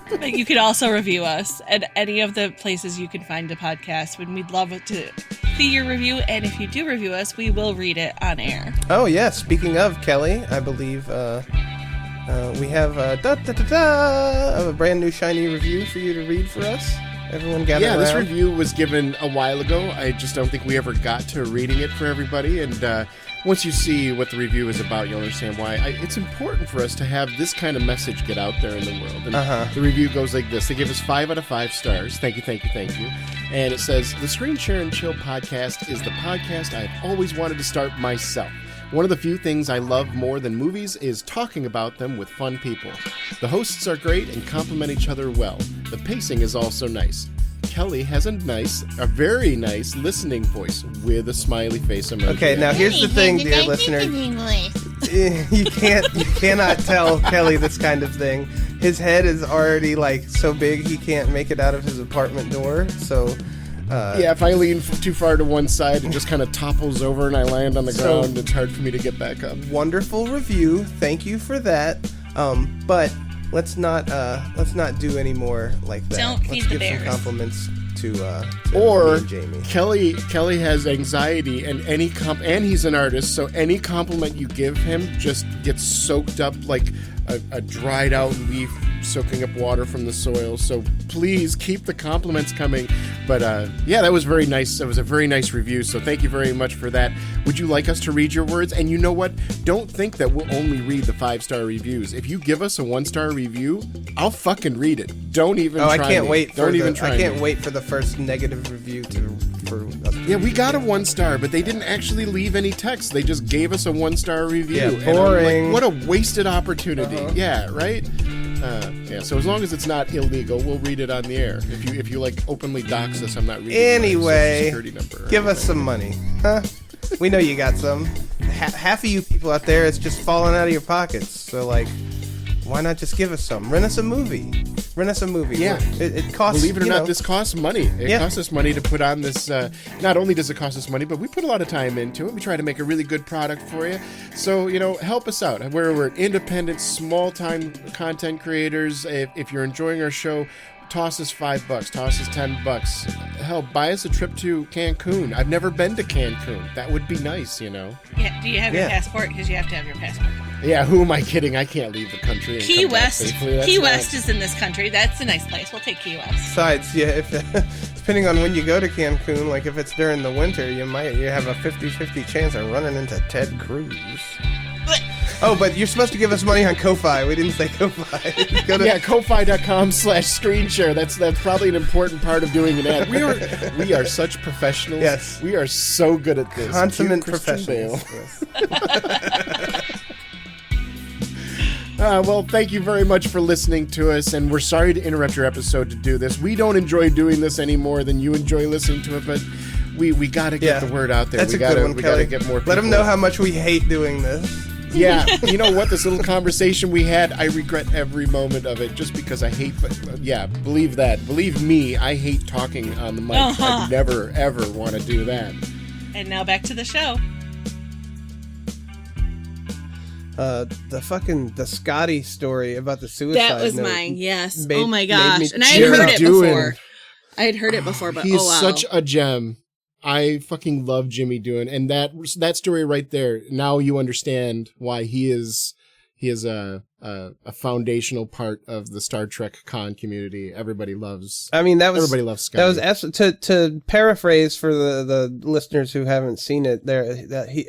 But you could also review us at any of the places you can find a podcast. We'd love to see your review, and if you do review us, we will read it on air. Oh yeah, speaking of Kelly, I believe we have a brand new shiny review for you to read for us. Everyone gather around. This review was given a while ago. I just don't think we ever got to reading it for everybody, and once you see what the review is about, you'll understand why. It's important for us to have this kind of message get out there in the world. And the review goes like this. They give us 5 out of 5 stars. Thank you. And it says, the Screen Share and Chill podcast is the podcast I've always wanted to start myself. One of the few things I love more than movies is talking about them with fun people. The hosts are great and complement each other well. The pacing is also nice. Kelly has a very nice listening voice with a smiley face emoji. Okay, now here's the thing, dear listener. You cannot tell Kelly this kind of thing. His head is already like so big he can't make it out of his apartment door. So if I lean too far to one side, it just kind of topples over and I land on the ground. It's hard for me to get back up. Wonderful review. Thank you for that. But let's not do any more like that. Let's give some compliments to or me and Jamie. Kelly has anxiety, and and he's an artist, so any compliment you give him just gets soaked up like a dried out leaf soaking up water from the soil. So please keep the compliments coming. But that was very nice. That was a very nice review. So thank you very much for that. Would you like us to read your words? And you know what? Don't think that we'll only read the 5-star reviews. If you give us a 1-star review, I'll fucking read it. Don't even try I can't me. wait. Don't even try. I can't wait for the first negative review for us. Yeah, we got a 1-star, but they didn't actually leave any text. They just gave us a 1-star review. Yeah, boring. And what a wasted opportunity. Yeah, right? So as long as it's not illegal, we'll read it on the air. If you like openly dox us, I'm not reading anyway, my Social Security number. Give us some money. Huh? We know you got some. Half of you people out there, it's just falling out of your pockets. So like, why not just give us some? Rent us a movie. Yeah. It costs, believe it or not, this costs money. It costs us money to put on this. Not only does it cost us money, but we put a lot of time into it. We try to make a really good product for you. So, help us out. We're independent, small-time content creators. If you're enjoying our show, toss us $5, toss us $10. Hell, buy us a trip to Cancun. I've never been to Cancun. That would be nice, Yeah, do you have your passport? Because you have to have your passport. Yeah, who am I kidding? I can't leave the country. And Key come back West. safely. Key West is in this country. That's a nice place. We'll take Key West. Besides, if depending on when you go to Cancun, like if it's during the winter, you have a 50-50 chance of running into Ted Cruz. Oh, but you're supposed to give us money on Ko-Fi. We didn't say Ko-Fi. Ko-Fi.com/screenshare. That's probably an important part of doing an ad. We are such professionals. Yes. We are so good at this. Consummate professionals. Yes. Well, thank you very much for listening to us, and we're sorry to interrupt your episode to do this. We don't enjoy doing this any more than you enjoy listening to it, but we got to get the word out there. That's a good one, we Kelly. Got to get more people. Let them know how much we hate doing this. Yeah, you know what? This little conversation we had, I regret every moment of it just because I hate, believe that. Believe me, I hate talking on the mic. I never, ever want to do that. And now back to the show. The Scotty story about the suicide That was note mine, yes. made oh my gosh. me And I had heard it before. I had heard it before, but he's oh wow. such a gem. I fucking love Jimmy Doohan, and that story right there. Now you understand why he is a foundational part of the Star Trek con community. Everybody loves. I mean, everybody loves Scotty. That was to paraphrase for the listeners who haven't seen it.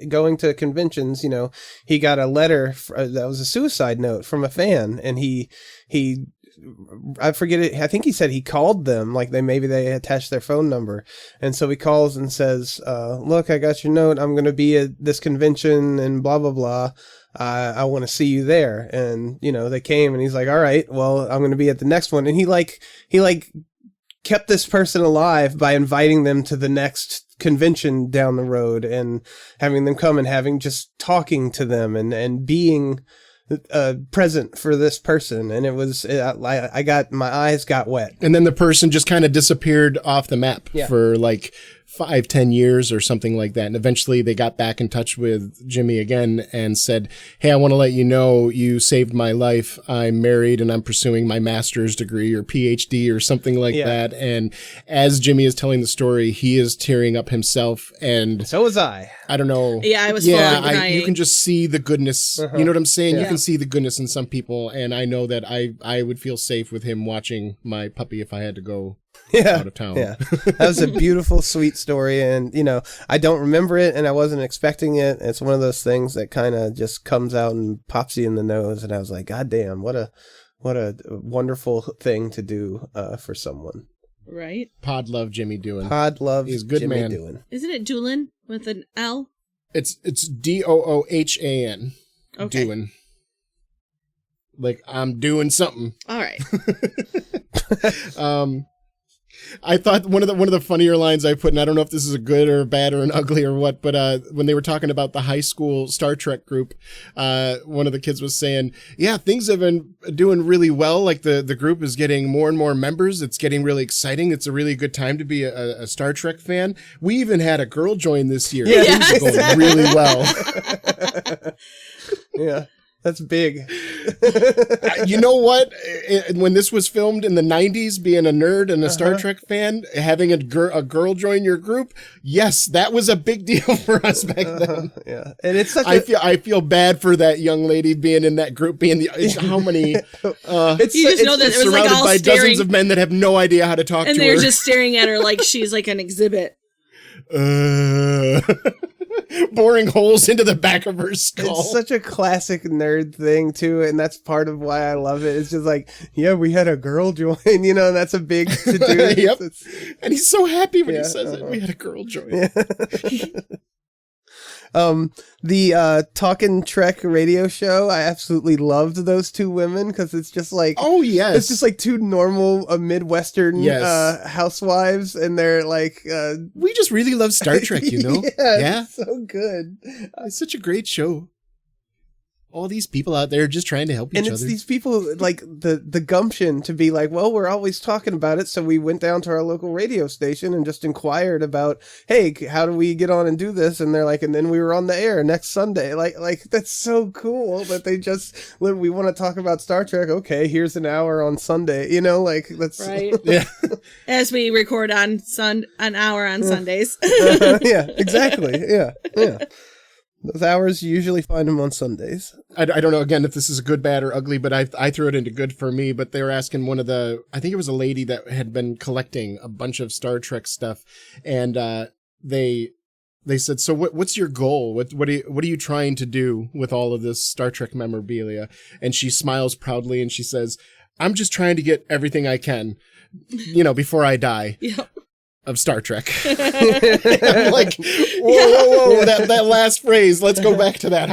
Going to conventions, he got a letter that was a suicide note from a fan, and he I forget it. I think he said he called them, like they attached their phone number, and so he calls and says, "Look, I got your note. I'm going to be at this convention and blah blah blah. I want to see you there." And they came, and he's like, "All right, well, I'm going to be at the next one." And he kept this person alive by inviting them to the next convention down the road and having them come and talking to them and being present for this person. And it was my eyes got wet. And then the person just kind of disappeared off the map for like 5-10 years or something like that. And eventually they got back in touch with Jimmy again and said, "Hey, I want to let you know you saved my life. I'm married and I'm pursuing my master's degree or PhD or something like that." And as Jimmy is telling the story, he is tearing up himself. And so was I. I don't know. Yeah, I was crying. You can just see the goodness. You know what I'm saying? Yeah. You can see the goodness in some people. And I know that I would feel safe with him watching my puppy if I had to go out of town. Yeah, that was a beautiful, sweet story. And, I don't remember it and I wasn't expecting it. It's one of those things that kind of just comes out and pops you in the nose. And I was like, God damn, what a wonderful thing to do for someone. Right. Pod love Jimmy Doohan. Pod love He's a good Jimmy man. Doohan. Isn't it Doohan with an L? It's Doohan. Okay. Doohan. Like I'm doing something. All right. I thought one of the funnier lines I put, and I don't know if this is a good or a bad or an ugly or what, but when they were talking about the high school Star Trek group, one of the kids was saying, "Yeah, things have been doing really well. Like the group is getting more and more members. It's getting really exciting. It's a really good time to be a Star Trek fan. We even had a girl join this year. Yeah. Things are going really well." Yeah. That's big. You know what? When this was filmed in the 90s, being a nerd and a Star Trek fan, having a girl join your group, yes, that was a big deal for us back then. Yeah, and it's such. I feel bad for that young lady being in that group. How many? You just know that it was surrounded like all by staring, dozens of men that have no idea how to talk to her, and they're just staring at her like she's like an exhibit. Boring holes into the back of her skull. It's such a classic nerd thing too, and that's part of why I love it. It's just like, yeah, we had a girl join, and that's a big to do. Yep. And he's so happy when he says it. We had a girl join. Yeah. The Talkin' Trek radio show, I absolutely loved those two women because it's just like, oh yes, it's just like two normal Midwestern housewives, and they're like, we just really love Star Trek, yeah, it's so good. It's such a great show. All these people out there just trying to help each other. And it's these people, like, the gumption to be like, well, we're always talking about it, so we went down to our local radio station and just inquired about, hey, how do we get on and do this? And they're like, and then we were on the air next Sunday. Like that's so cool that they just, we want to talk about Star Trek. Okay, here's an hour on Sunday. That's... Right. Yeah. As we record on an hour on Sundays. Yeah, exactly. Yeah. Those hours, you usually find them on Sundays. I don't know, again, if this is good, bad, or ugly, but I threw it into good for me. But they were asking I think it was a lady that had been collecting a bunch of Star Trek stuff. And they said, so what's your goal? What are you trying to do with all of this Star Trek memorabilia? And she smiles proudly and she says, I'm just trying to get everything I can, before I die. Yep. Of Star Trek. I'm like, whoa, that last phrase. Let's go back to that.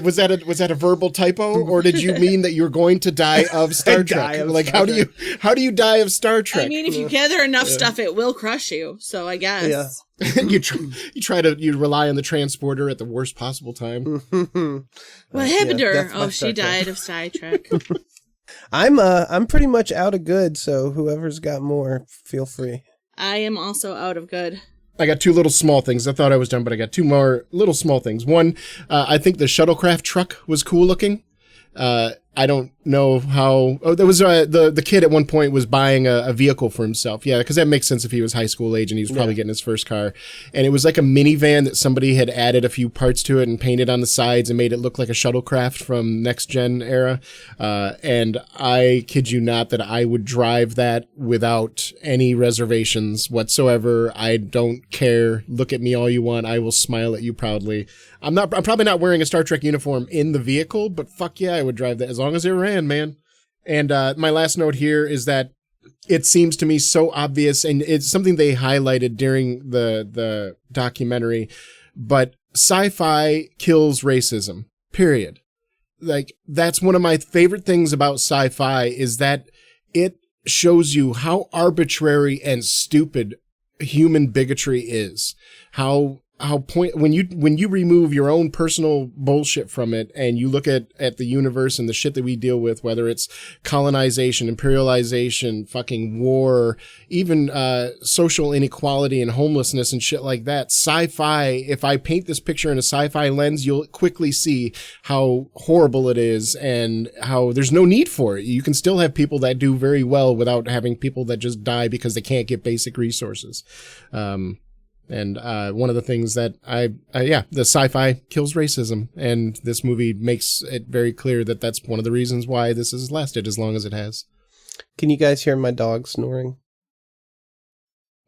Was that a verbal typo, or did you mean that you're going to die of Star Trek? How do you die of Star Trek? I mean, if you gather enough stuff, it will crush you. So I guess. Yeah. you rely on the transporter at the worst possible time. What happened to her? Oh, she died of Star Trek. I'm pretty much out of good, so whoever's got more, feel free. I am also out of good. I got two little small things. I thought I was done, but I got two more little small things. One, I think the shuttlecraft truck was cool looking. And I don't know how. Oh, there was the kid at one point was buying a vehicle for himself. Yeah, because that makes sense if he was high school age and he was probably getting his first car. And it was like a minivan that somebody had added a few parts to it and painted on the sides and made it look like a shuttlecraft from next gen era. And I kid you not that I would drive that without any reservations whatsoever. I don't care. Look at me all you want. I will smile at you proudly. I'm probably not wearing a Star Trek uniform in the vehicle, but fuck yeah, I would drive that as long as it ran, man. And my last note here is that it seems to me so obvious, and it's something they highlighted during the documentary, but sci-fi kills racism, period. Like, that's one of my favorite things about sci-fi is that it shows you how arbitrary and stupid human bigotry is. When you remove your own personal bullshit from it and you look at the universe and the shit that we deal with, whether it's colonization, imperialization, fucking war, even social inequality and homelessness and shit like that, sci-fi, if I paint this picture in a sci-fi lens, you'll quickly see how horrible it is and how there's no need for it. You can still have people that do very well without having people that just die because they can't get basic resources. And one of the things that the sci-fi kills racism, and this movie makes it very clear that that's one of the reasons why this has lasted as long as it has. Can you guys hear my dog snoring?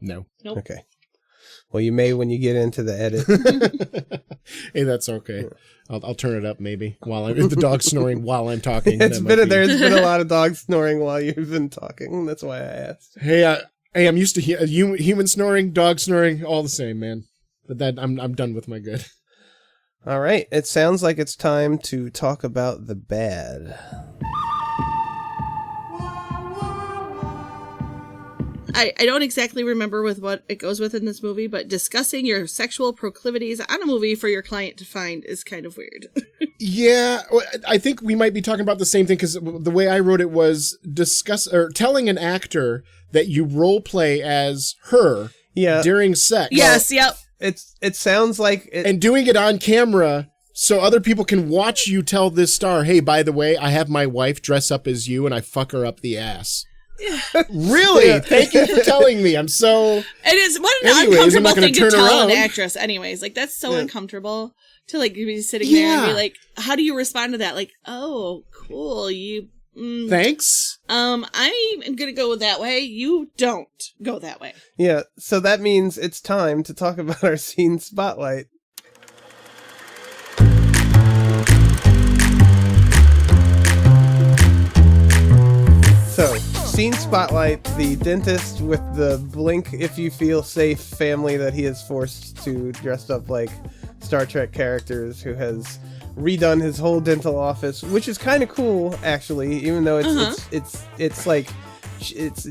No. Nope. Okay. Well, you may when you get into the edit. Hey, that's okay. I'll turn it up maybe while the dog's snoring while I'm talking. There's been a lot of dogs snoring while you've been talking. That's why I asked. Hey, I'm used to human snoring, dog snoring, all the same, man. But that I'm done with my good. All right, it sounds like it's time to talk about the bad. I don't exactly remember with what it goes with in this movie, but discussing your sexual proclivities on a movie for your client to find is kind of weird. Yeah, I think we might be talking about the same thing, because the way I wrote it was telling an actor that you role play as her during sex. Yes, yep. It sounds like and doing it on camera so other people can watch you tell this star, hey, by the way, I have my wife dress up as you and I fuck her up the ass. Yeah. Really? Yeah. Thank you for telling me. I'm so... It is what an uncomfortable thing to tell an actress anyways. Like, that's so uncomfortable to, like, be sitting there and be like, how do you respond to that? Like, oh, cool, you... Thanks. I'm gonna go that way. You don't go that way. Yeah, so that means it's time to talk about our scene spotlight. So, scene spotlight, the dentist with the blink if you feel safe family that he is forced to dress up like Star Trek characters, who has redone his whole dental office, which is kind of cool actually, even though it's like it's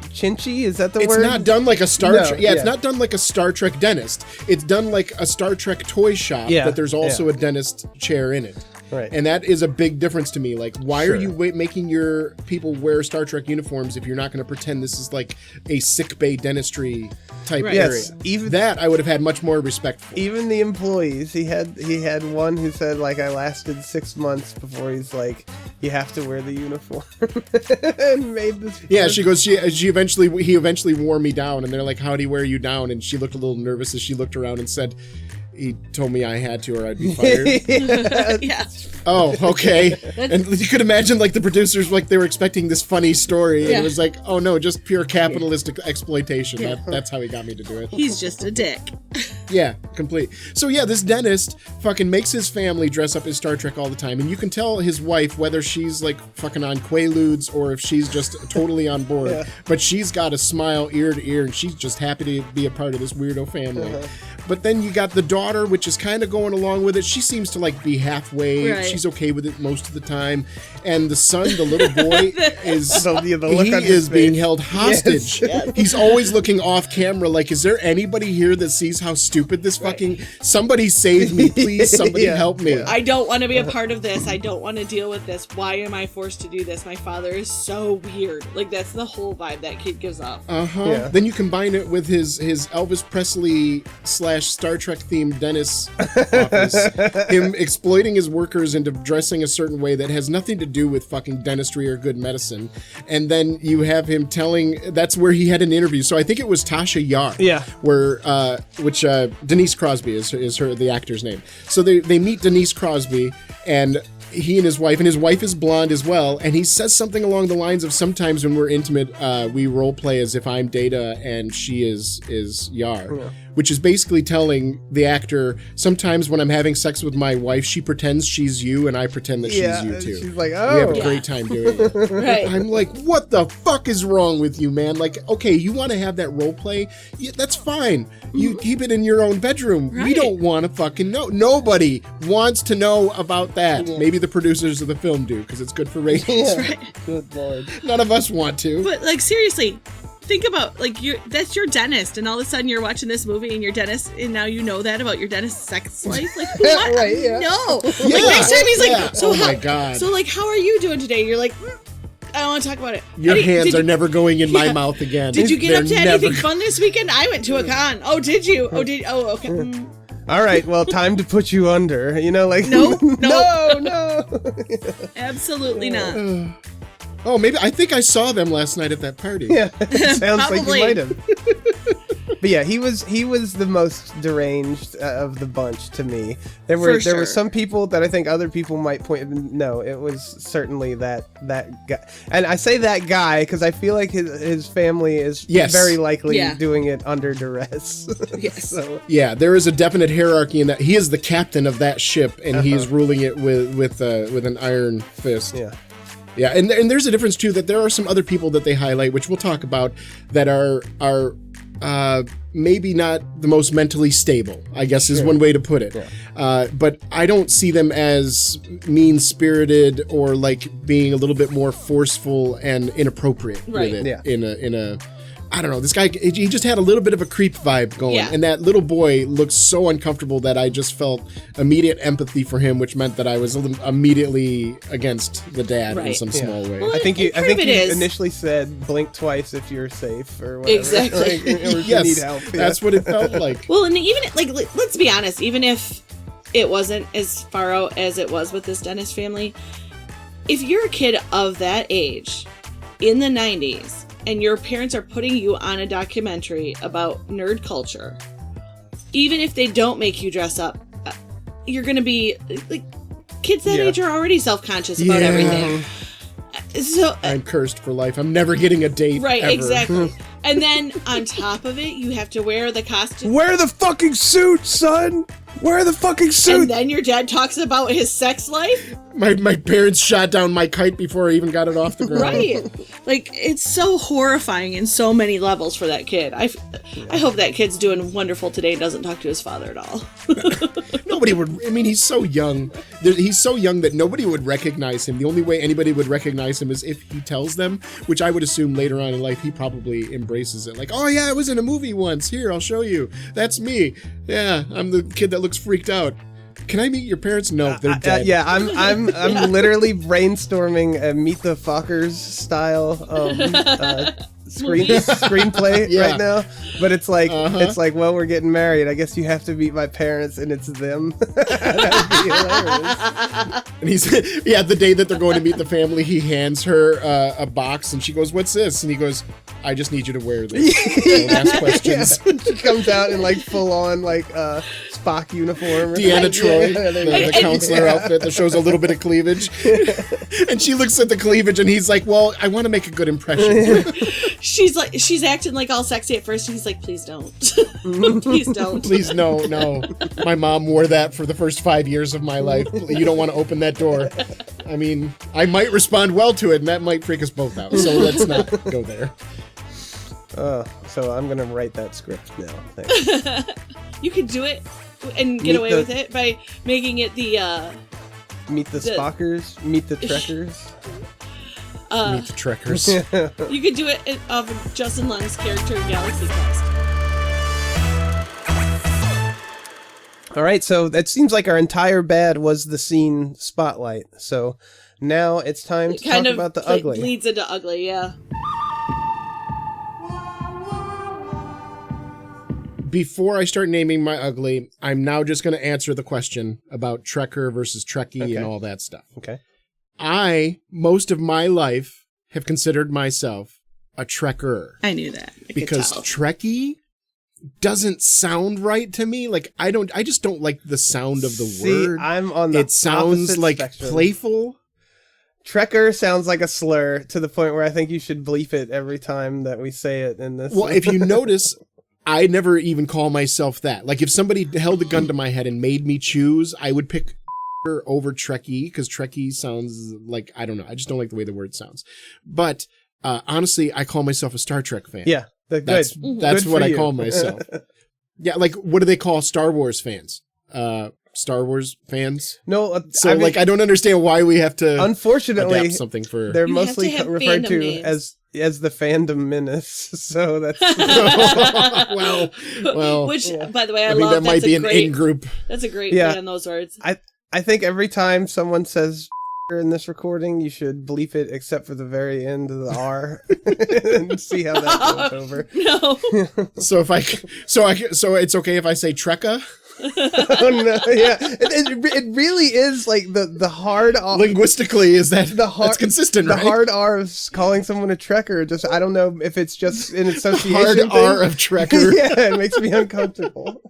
chinchy, is that the word? It's not done like a Star Trek. Yeah, it's not done like a Star Trek dentist. It's done like a Star Trek toy shop, but there's also a dentist chair in it. Right. And that is a big difference to me. Like, why are you making your people wear Star Trek uniforms if you're not going to pretend this is like a sick bay dentistry type area? Yes, even that I would have had much more respect for. Even the employees, he had one who said, like, I lasted 6 months before he's like, you have to wear the uniform, and made this. Yeah, she goes. He eventually wore me down, and they're like, how'd he wear you down? And she looked a little nervous as she looked around and said, he told me I had to or I'd be fired. Yeah. Oh, okay. And you could imagine, like, the producers, like, they were expecting this funny story, and it was like, oh no, just pure capitalistic exploitation. Yeah. That's how he got me to do it. He's just a dick. Yeah, complete. So yeah, this dentist fucking makes his family dress up as Star Trek all the time, and you can tell his wife whether she's like fucking on Quaaludes or if she's just totally on board. Yeah. But she's got a smile ear to ear, and she's just happy to be a part of this weirdo family. But then you got the daughter, which is kind of going along with it. She seems to like be halfway. Right. She's okay with it most of the time. And the son, the little boy, is being held hostage. Yes. He's always looking off camera like, is there anybody here that sees how stupid this fucking somebody save me, please. Somebody help me. I don't want to be a part of this. I don't want to deal with this. Why am I forced to do this? My father is so weird. Like, that's the whole vibe that kid gives off. Yeah. Then you combine it with his Elvis Presley / Star Trek themed dentist office, him exploiting his workers into dressing a certain way that has nothing to do with fucking dentistry or good medicine, and then you have him telling that's where he had an interview. So I think it was Tasha Yar, where which Denise Crosby is the actor's name. So they meet Denise Crosby, and he and his wife is blonde as well, and he says something along the lines of, sometimes when we're intimate, we role play as if I'm Data and she is Yar, which is basically telling the actor, sometimes when I'm having sex with my wife, she pretends she's you and I pretend that she's you too. She's like, we have a great time doing it. Right. I'm like, what the fuck is wrong with you, man? Like, okay, you want to have that role play? Yeah, that's fine. You keep it in your own bedroom. Right. We don't want to fucking know. Nobody wants to know about that. Maybe the producers of the film do, because it's good for ratings. Right. Good lord. None of us want to. But, like, seriously, think about, like, that's your dentist, and all of a sudden you're watching this movie and your dentist, and now you know that about your dentist's sex life. Like, what? Right, yeah. No. Yeah, Like, next time he's like, so oh how, my God. So, like, how are you doing today? You're like, I don't want to talk about it. Your Eddie, hands did are you- never going in my mouth again. Did you get They're up to never anything fun this weekend? I went to a con. Oh, did you? Oh, okay. All right, well, time to put you under. You know, like No. no. Absolutely not. Oh, maybe I think I saw them last night at that party. Yeah, it sounds like you Probably. might have. But yeah, he was the most deranged of the bunch to me. There were some people that I think other people might point. No, it was certainly that guy. And I say that guy because I feel like his family is very likely doing it under duress. Yes. So. Yeah, there is a definite hierarchy in that. He is the captain of that ship, and he's ruling it with an iron fist. Yeah. Yeah, and there's a difference too, that there are some other people that they highlight, which we'll talk about, that are maybe not the most mentally stable, I guess is one way to put it. Yeah. But I don't see them as mean-spirited or like being a little bit more forceful and inappropriate with it. Yeah. In a I don't know, this guy, he just had a little bit of a creep vibe going. Yeah. And that little boy looked so uncomfortable that I just felt immediate empathy for him, which meant that I was immediately against the dad in some small way. Well, I think you initially said blink twice if you're safe or whatever. Exactly. Or if you need help. That's what it felt like. Well, and even, like, let's be honest, even if it wasn't as far out as it was with this dentist family, if you're a kid of that age in the 90s, and your parents are putting you on a documentary about nerd culture, even if they don't make you dress up, you're going to be like, kids that age are already self-conscious about everything. So I'm cursed for life. I'm never getting a date. Right, ever. exactly. And then on top of it, you have to wear the costume. Wear the fucking suit, son. Wear the fucking suit. And then your dad talks about his sex life. My parents shot down my kite before I even got it off the ground. Right. Like, it's so horrifying in so many levels for that kid. I hope that kid's doing wonderful today and doesn't talk to his father at all. Nobody would. I mean, he's so young. He's so young that nobody would recognize him. The only way anybody would recognize him is if he tells them, which I would assume later on in life he probably embraces it. Like, oh yeah, I was in a movie once. Here, I'll show you. That's me. Yeah, I'm the kid that looks freaked out. Can I meet your parents? No, they're dead. Yeah, I'm literally brainstorming a Meet the Fockers style screenplay right now. But it's like well, we're getting married. I guess you have to meet my parents, and it's them. That would be hilarious. And he's the day that they're going to meet the family, he hands her a box, and she goes, "What's this?" And he goes, "I just need you to wear this. Don't ask questions." Yeah. She comes out in like full on Spock uniform. Deanna Troi, the counselor outfit that shows a little bit of cleavage. And she looks at the cleavage and he's like, well, I want to make a good impression. She's acting like all sexy at first and he's like, please don't. Please don't. Please, no. My mom wore that for the first 5 years of my life. You don't want to open that door. I mean, I might respond well to it and that might freak us both out. So let's not go there. So I'm going to write that script now. Thanks. You could do it and get away with it by making it the Meet the Spockers, Meet the Trekkers. Meet the Trekkers. You could do it of Justin Lung's character in Galaxy Quest. All right, so that seems like our entire bad was the scene spotlight. So now it's time to talk about the ugly. Leads into ugly, yeah. Before I start naming my ugly, I'm now just going to answer the question about Trekker versus Trekkie and all that stuff. Okay. Most of my life, have considered myself a Trekker. I knew that. Because Trekkie doesn't sound right to me. Like, I just don't like the sound of the word. I'm on the It sounds like spectrum. playful. Trekker sounds like a slur to the point where I think you should bleep it every time that we say it in this. Well, if you notice, I never even call myself that. Like, if somebody held a gun to my head and made me choose, I would pick over Trekkie, because Trekkie sounds like, I don't know, I just don't like the way the word sounds. But honestly, I call myself a Star Trek fan. Yeah, that's good what I you. call myself. Yeah, like, what do they call Star Wars fans? Star Wars fans? No, so I don't understand why we have to unfortunately adapt something for. They're mostly referred to names. as the fandom menace. So that's well. Which, by the way, I think love. that might be an in-group. That's a great play on those words. I think every time someone says in this recording, you should bleep it except for the very end of the R and see how that goes over. No. So it's okay if I say Trekka? Oh, no, yeah, it really is like the hard R. Linguistically, is that that's consistent, right? The hard R of calling someone a Trekker, just I don't know if it's just an association hard thing. R of Trekker. Yeah, it makes me uncomfortable.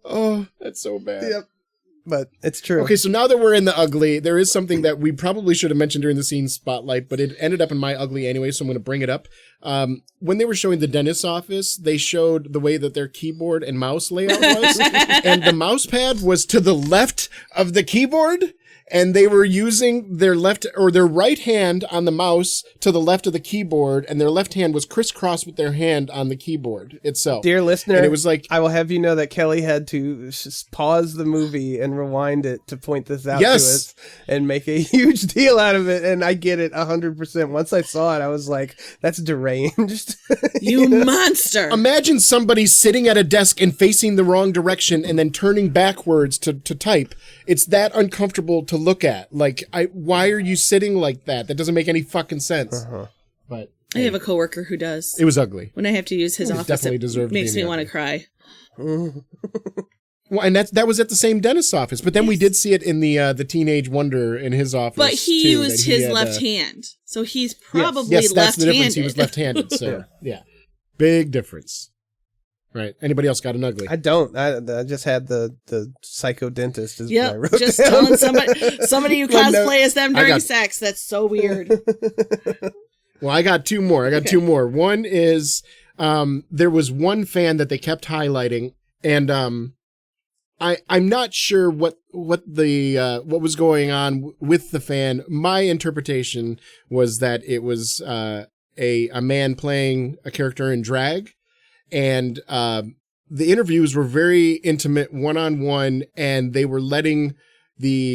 Oh, that's so bad. Yep. But it's true. Okay, so now that we're in the ugly, there is something that we probably should have mentioned during the scene spotlight, but it ended up in my ugly anyway, so I'm going to bring it up. When they were showing the dentist's office, they showed the way that their keyboard and mouse layout was, and the mouse pad was to the left of the keyboard, and they were using their right hand on the mouse to the left of the keyboard, and their left hand was crisscrossed with their hand on the keyboard itself. Dear listener, and it was like, I will have you know that Kelly had to pause the movie and rewind it to point this out to us and make a huge deal out of it, and I get it 100%. Once I saw it, I was like, that's deranged. You monster. Imagine somebody sitting at a desk and facing the wrong direction and then turning backwards to type. It's that uncomfortable to look at. Like, why are you sitting like that? That doesn't make any fucking sense. But I have a coworker who does. It was ugly. When I have to use his office, definitely it makes me want to cry. Well, and that was at the same dentist's office, but then we did see it in the Teenage Wonder in his office. But he too, used his left hand, so he's probably yes, that's left-handed. the difference. He was left-handed, so yeah, big difference. Right. Anybody else got an ugly? I don't. I just had the psycho dentist. Is what I wrote just down. telling somebody you cosplay as them during sex. That's so weird. Well, I got two more. One is there was one fan that they kept highlighting, and I'm not sure what was going on with the fan. My interpretation was that it was a man playing a character in drag. And the interviews were very intimate, one-on-one, and they were letting this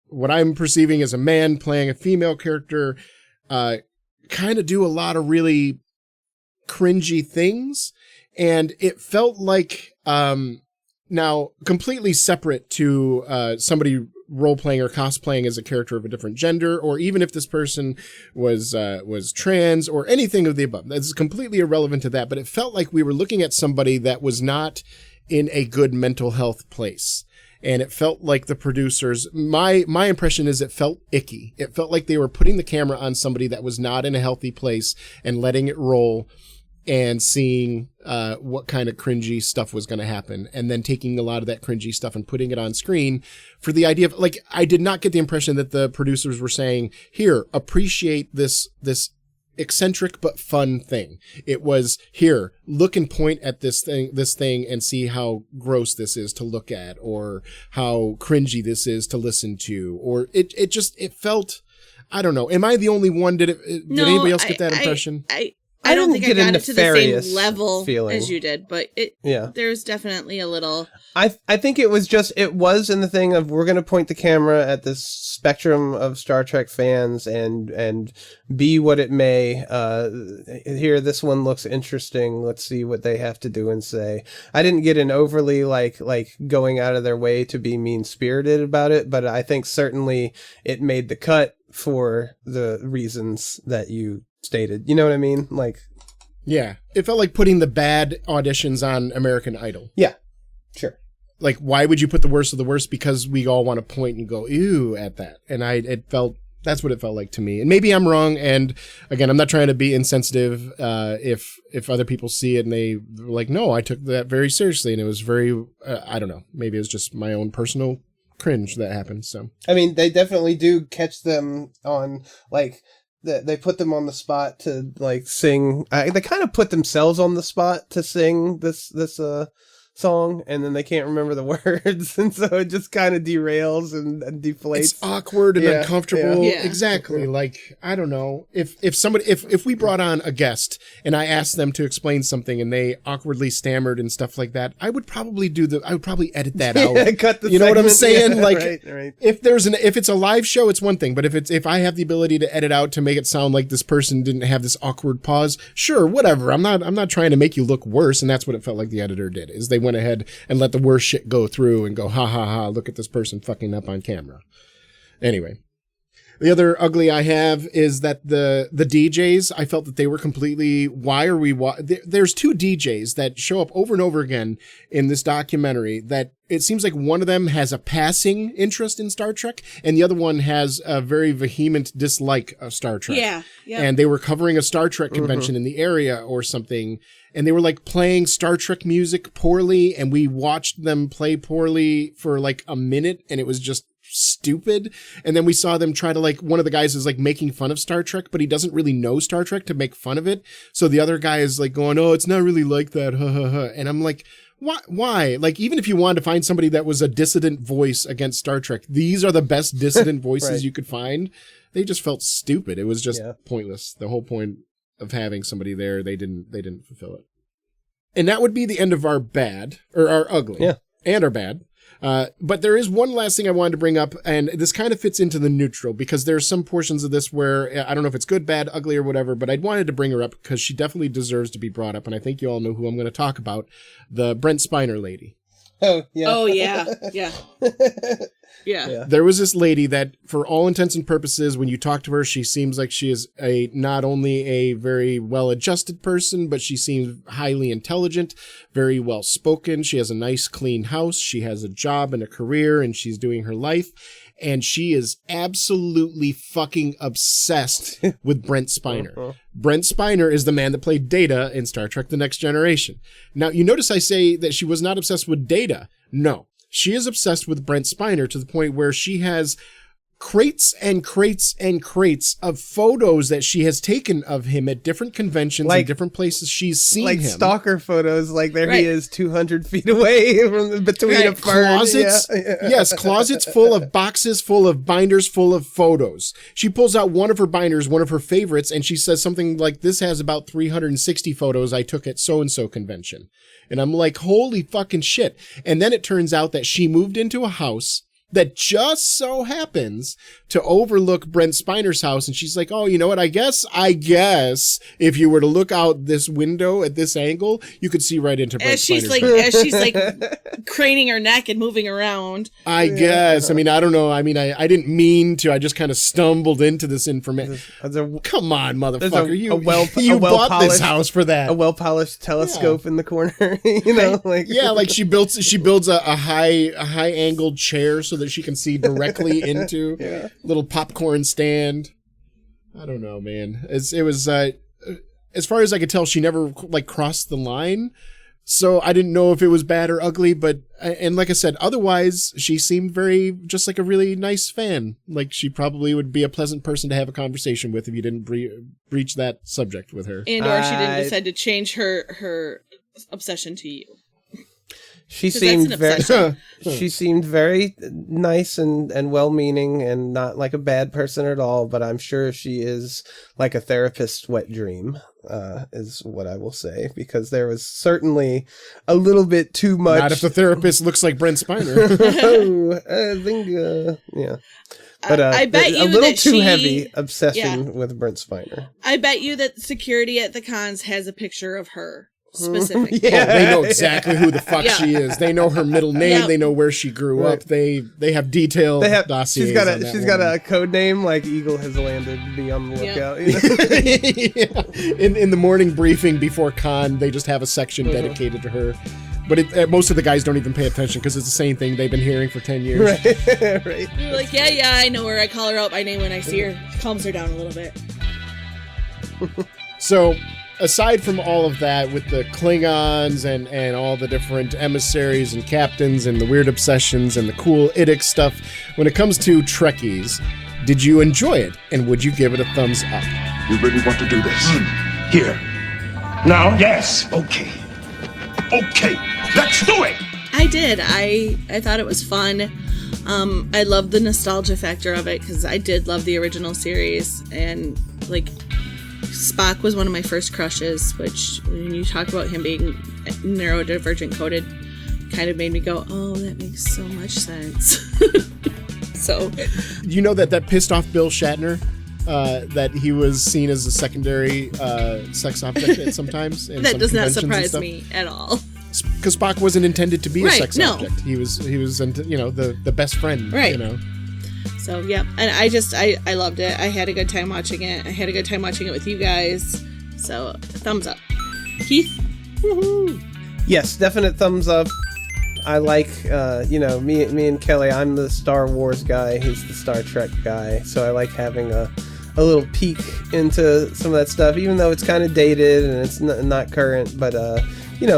what I'm perceiving as a man playing a female character kind of do a lot of really cringy things, and it felt like now completely separate to somebody role-playing or cosplaying as a character of a different gender, or even if this person was trans or anything of the above. That's completely irrelevant to that, but it felt like we were looking at somebody that was not in a good mental health place. And it felt like the producers, my impression is it felt icky. It felt like they were putting the camera on somebody that was not in a healthy place and letting it roll and seeing what kind of cringy stuff was going to happen, and then taking a lot of that cringy stuff and putting it on screen for the idea of, like, I did not get the impression that the producers were saying, here, appreciate this eccentric but fun thing. It was, here, look and point at this thing and see how gross this is to look at, or how cringy this is to listen to, or it felt, I don't know. Am I the only one? Did anybody else get that impression? I don't think I got it to the same level feeling as you did, but there's definitely a little. I think it was in the thing of we're going to point the camera at this spectrum of Star Trek fans and be what it may. Here, this one looks interesting. Let's see what they have to do and say. I didn't get an overly like going out of their way to be mean-spirited about it, but I think certainly it made the cut for the reasons that you stated. You know what I mean? Like, yeah, it felt like putting the bad auditions on American Idol. Yeah, sure. Like, why would you put the worst of the worst? Because we all want to point and go, ew, at that. And that's what it felt like to me. And maybe I'm wrong. And again, I'm not trying to be insensitive. If other people see it and they were like, no, I took that very seriously. And it was very, I don't know, maybe it was just my own personal cringe that happened. So, I mean, they definitely do catch them on like, they put them on the spot to like sing. They kind of put themselves on the spot to sing this song, and then they can't remember the words, and so it just kind of derails and deflates. It's awkward and uncomfortable. Yeah. Exactly. Like, I don't know, if we brought on a guest and I asked them to explain something and they awkwardly stammered and stuff like that, I would probably edit that out. Cut the you know segment. what I'm saying? Yeah, like, right. if it's a live show, it's one thing, but if I have the ability to edit out to make it sound like this person didn't have this awkward pause, sure, whatever. I'm not trying to make you look worse, and that's what it felt like the editor did. Is they went ahead and let the worst shit go through and go, ha ha ha, look at this person fucking up on camera. Anyway, the other ugly I have is that the DJs, I felt that they were completely, there's two DJs that show up over and over again in this documentary that it seems like one of them has a passing interest in Star Trek and the other one has a very vehement dislike of Star Trek. Yeah. And they were covering a Star Trek convention in the area or something, and they were like playing Star Trek music poorly, and we watched them play poorly for like a minute, and it was just stupid. And then we saw them try to, like, one of the guys is like making fun of Star Trek, but he doesn't really know Star Trek to make fun of it. So the other guy is like going, oh, it's not really like that. Ha ha ha. And I'm like, why? Like, even if you wanted to find somebody that was a dissident voice against Star Trek, these are the best dissident voices Right. you could find. They just felt stupid. It was just pointless. The whole point of having somebody there, they didn't fulfill it. And that would be the end of our bad, or our ugly. Yeah. And our bad. But there is one last thing I wanted to bring up, and this kind of fits into the neutral, because there's some portions of this where, I don't know if it's good, bad, ugly, or whatever, but I wanted to bring her up because she definitely deserves to be brought up, and I think you all know who I'm going to talk about, the Brent Spiner lady. Oh, yeah. Oh, yeah. Yeah. Yeah. There was this lady that, for all intents and purposes, when you talk to her, she seems like she is not only a very well-adjusted person, but she seems highly intelligent, very well-spoken. She has a nice, clean house. She has a job and a career, and she's doing her life. And she is absolutely fucking obsessed with Brent Spiner. Brent Spiner is the man that played Data in Star Trek The Next Generation. Now, you notice I say that she was not obsessed with Data. No. She is obsessed with Brent Spiner to the point where she has crates and crates and crates of photos that she has taken of him at different conventions and different places she's seen him. Like stalker photos, like there he is 200 feet away from between a fern. Closets, yes, closets full of boxes full of binders full of photos. She pulls out one of her binders, one of her favorites, and she says something like, this has about 360 photos I took at so-and-so convention. And I'm like, holy fucking shit. And then it turns out that she moved into a house that just so happens to overlook Brent Spiner's house. And she's like, oh, you know what? I guess if you were to look out this window at this angle, you could see right into Brent Spiner's house. As she's like craning her neck and moving around. I guess. I mean, I don't know. I mean, I didn't mean to. I just kind of stumbled into this information. Come on, motherfucker. You bought this house for that. A well-polished telescope in the corner. You know, like she builds a high angled chair so that she can see directly into little popcorn stand. I don't know, man. It was as far as I could tell, she never like crossed the line. So I didn't know if it was bad or ugly, and like I said, otherwise she seemed very just like a really nice fan. Like she probably would be a pleasant person to have a conversation with if you didn't breach that subject with her. And or she didn't decide to change her obsession to you. She seemed very nice and well-meaning and not like a bad person at all, but I'm sure she is like a therapist's wet dream. is what I will say, because there was certainly a little bit too much. Not if the therapist looks like Brent Spiner. I think, yeah. But I bet you a little that too she- heavy obsession yeah. with Brent Spiner. I bet you that security at the cons has a picture of her specifically. Oh, they know exactly who the fuck Yeah. she is. They know her middle name. Yeah. They know where she grew up. They have detailed dossiers. She's got on that she's got woman. a code name like Eagle has landed. Be on the lookout. You know? Yeah. In the morning briefing before con, they just have a section dedicated to her. But most of the guys don't even pay attention because it's the same thing they've been hearing for 10 years. Right. You're like, yeah, I know her. I call her out by name when I see her. Calms her down a little bit. So, aside from all of that, with the Klingons and all the different emissaries and captains and the weird obsessions and the cool Idic stuff, when it comes to Trekkies, did you enjoy it? And would you give it a thumbs up? You really want to do this? Here. Now, yes. Okay. Okay. Let's do it. I did. I thought it was fun. I loved the nostalgia factor of it because I did love the original series, and like Spock was one of my first crushes, which when you talk about him being neurodivergent coded, kind of made me go, oh, that makes so much sense. So You know that pissed off Bill Shatner? That he was seen as a secondary sex object at sometimes. In that some does not conventions and surprise stuff. me at all. Because Spock wasn't intended to be a Right, sex no. object. He was the best friend. Right. You know. So, yeah. And I loved it. I had a good time watching it. I had a good time watching it with you guys. So, thumbs up. Keith? Woohoo! Yes, definite thumbs up. I like, me and Kelly, I'm the Star Wars guy, he's the Star Trek guy, so I like having a little peek into some of that stuff, even though it's kind of dated and it's not current, but,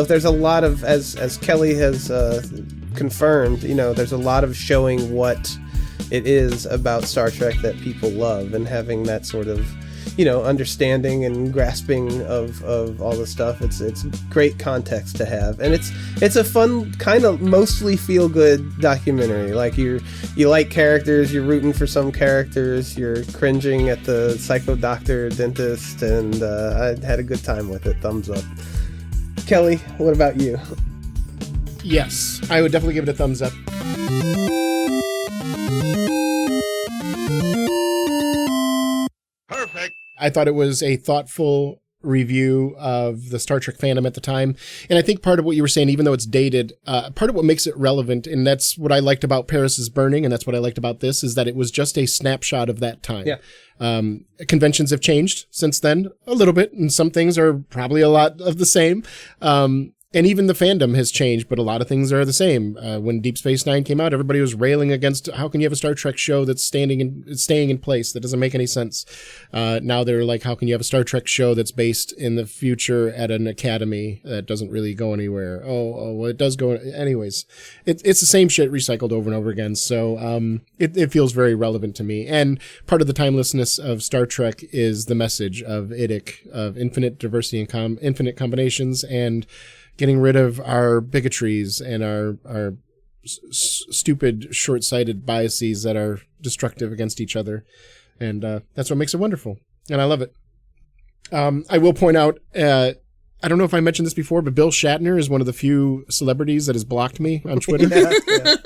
there's a lot of, as Kelly has confirmed, there's a lot of showing what it is about Star Trek that people love, and having that sort of, understanding and grasping of all the stuff. It's great context to have, and it's a fun kind of mostly feel good documentary. Like you like characters, you're rooting for some characters, you're cringing at the psycho doctor dentist, and I had a good time with it. Thumbs up. Kelly, what about you? Yes, I would definitely give it a thumbs up. Perfect. I thought it was a thoughtful review of the Star Trek fandom at the time. And I think part of what you were saying, even though it's dated, part of what makes it relevant, and that's what I liked about Paris is Burning, and that's what I liked about this, is that it was just a snapshot of that time. Yeah. Conventions have changed since then a little bit, and some things are probably a lot of the same. And even the fandom has changed, but a lot of things are the same. When Deep Space Nine came out, everybody was railing against, how can you have a Star Trek show that's staying in place? That doesn't make any sense. Now they're like, how can you have a Star Trek show that's based in the future at an academy that doesn't really go anywhere? Well, it does go. Anyways, it's the same shit recycled over and over again. So it feels very relevant to me. And part of the timelessness of Star Trek is the message of IDIC, of infinite diversity and infinite combinations, and getting rid of our bigotries and our stupid, short-sighted biases that are destructive against each other. And that's what makes it wonderful. And I love it. I will point out, I don't know if I mentioned this before, but Bill Shatner is one of the few celebrities that has blocked me on Twitter. Yeah.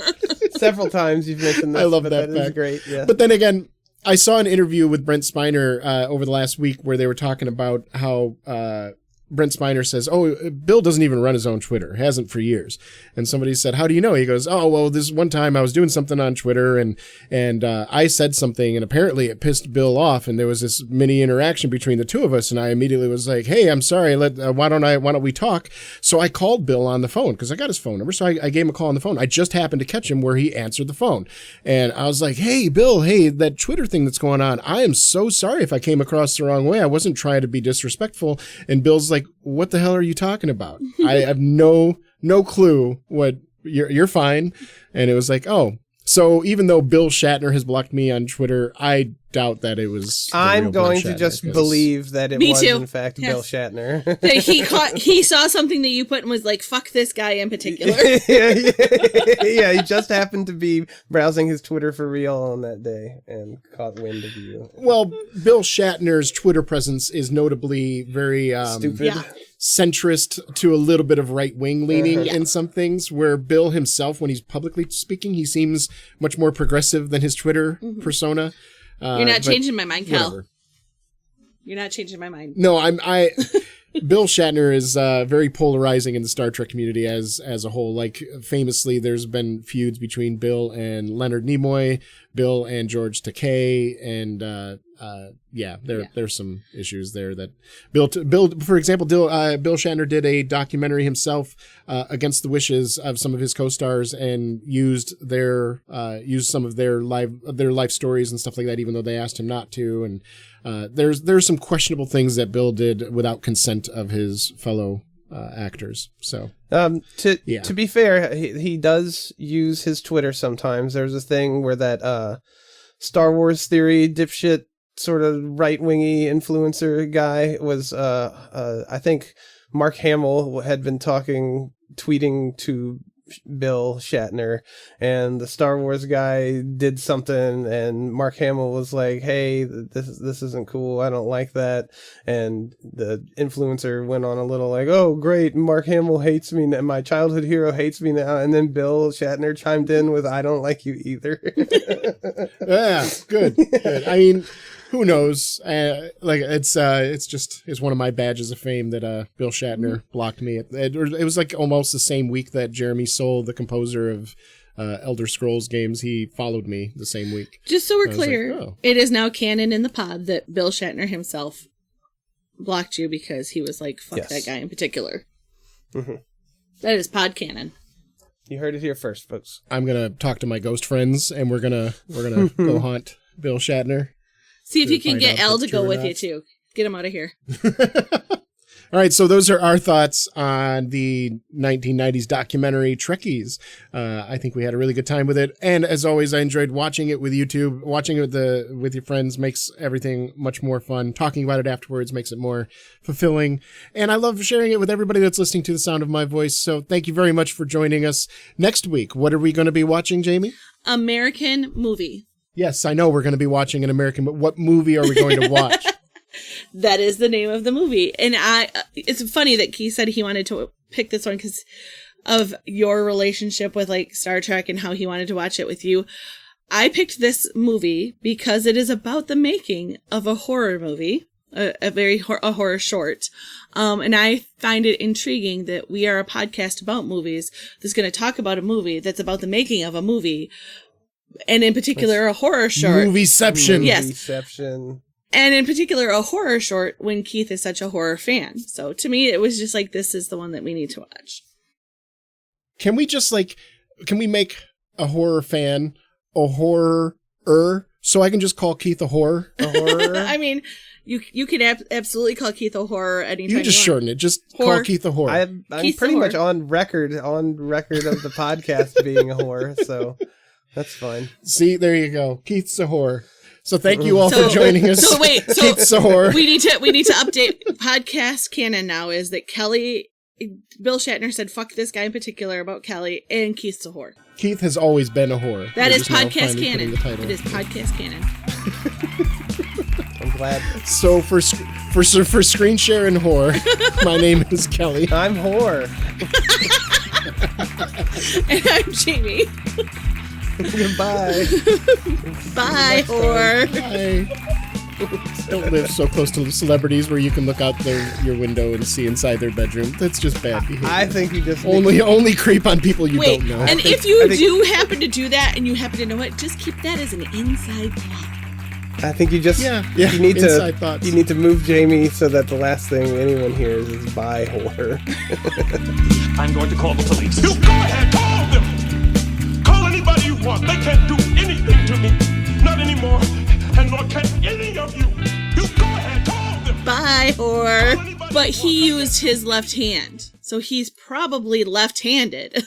Several times you've mentioned this. I love that That is fact. great. Yeah. But then again, I saw an interview with Brent Spiner over the last week where they were talking about how Brent Spiner says, oh, Bill doesn't even run his own Twitter. Hasn't for years. And somebody said, how do you know? He goes, oh, well, this one time I was doing something on Twitter and I said something and apparently it pissed Bill off. And there was this mini interaction between the two of us. And I immediately was like, hey, I'm sorry. Why don't we talk? So I called Bill on the phone because I got his phone number. So I gave him a call on the phone. I just happened to catch him where he answered the phone. And I was like, hey, Bill, hey, that Twitter thing that's going on. I am so sorry if I came across the wrong way. I wasn't trying to be disrespectful. And Bill's like, what the hell are you talking about? I have no clue what you're fine. And it was like, oh, so even though Bill Shatner has blocked me on Twitter, I doubt that it was. I'm going to just believe that it was in fact Bill Yes. Shatner. He saw something that you put and was like, "Fuck this guy in particular." yeah, he just happened to be browsing his Twitter for real on that day and caught wind of you. Well, Bill Shatner's Twitter presence is notably very stupid. Centrist to a little bit of right-wing leaning in some things, where Bill himself, when he's publicly speaking, he seems much more progressive than his Twitter persona. You're not changing my mind, Cal. Whatever. You're not changing my mind. No, Bill Shatner is very polarizing in the Star Trek community as a whole. Like, famously, there's been feuds between Bill and Leonard Nimoy, Bill and George Takei, and there's some issues there that Bill, for example, Bill Shatner did a documentary himself against the wishes of some of his co-stars and used some of their life stories and stuff like that, even though they asked him not to. And there's some questionable things that Bill did without consent of his fellow actors. So to be fair, he does use his Twitter sometimes. There's a thing where that Star Wars theory dipshit sort of right-wingy influencer guy was I think Mark Hamill had been tweeting to Bill Shatner, and the Star Wars guy did something, and Mark Hamill was like, "Hey, this isn't cool. I don't like that." And the influencer went on a little like, "Oh, great, Mark Hamill hates me now. My childhood hero hates me now." And then Bill Shatner chimed in with, "I don't like you either." Yeah, good. I mean, who knows? It's one of my badges of fame that Bill Shatner blocked me. It was like almost the same week that Jeremy Soule, the composer of Elder Scrolls games, he followed me the same week. Just so we're clear, like, oh. It is now canon in the pod that Bill Shatner himself blocked you because he was like, "Fuck that guy in particular." Mm-hmm. That is pod canon. You heard it here first, folks. I'm gonna talk to my ghost friends, and we're gonna go haunt Bill Shatner. See if you can get Elle to go with you too. Get him out of here. All right, so those are our thoughts on the 1990s documentary Trekkies. I think we had a really good time with it, and as always, I enjoyed watching it with YouTube. Watching it with your friends makes everything much more fun. Talking about it afterwards makes it more fulfilling, and I love sharing it with everybody that's listening to the sound of my voice. So thank you very much for joining us. Next week, what are we going to be watching, Jamie? American movie. Yes, I know we're going to be watching an American, but what movie are we going to watch? That is the name of the movie. And it's funny that Keith said he wanted to pick this one because of your relationship with like Star Trek and how he wanted to watch it with you. I picked this movie because it is about the making of a horror movie, a horror short. And I find it intriguing that we are a podcast about movies that's going to talk about a movie that's about the making of a movie. And in particular, a horror short. Movieception. Yes. Movieception. And in particular, a horror short when Keith is such a horror fan. So to me, it was just like, this is the one that we need to watch. Can we make a horror fan a horror-er? So I can just call Keith a horror? A horror? I mean, you could absolutely call Keith a horror anytime you just shorten it. Just call Keith a horror. I'm pretty much on record of the podcast being a horror, so that's fine. See, there you go. Keith's a horror. So thank you all for joining us. So wait, Keith's a horror. We need to update podcast canon now. Is that Bill Shatner said "fuck this guy" in particular about Kelly, and Keith's a whore. Keith has always been a whore. That is podcast canon. It is podcast canon. I'm glad. So for screen share and whore, my name is Kelly. I'm whore. And I'm Jamie. Goodbye. Bye, whore. Bye. Don't live so close to celebrities where you can look out your window and see inside their bedroom. That's just bad behavior. I think you just only creep on people you don't know. And if you do happen to do that and you happen to know it, just keep that as an inside thought. I think you just you need to move Jamie so that the last thing anyone hears is "bye, whore." I'm going to call the police. You go ahead, call them. Call anybody you want. They can't do anything to me. Not anymore. And nor can any of you. You go ahead, call them. Bye, whore. But he used his left hand, so he's probably left-handed.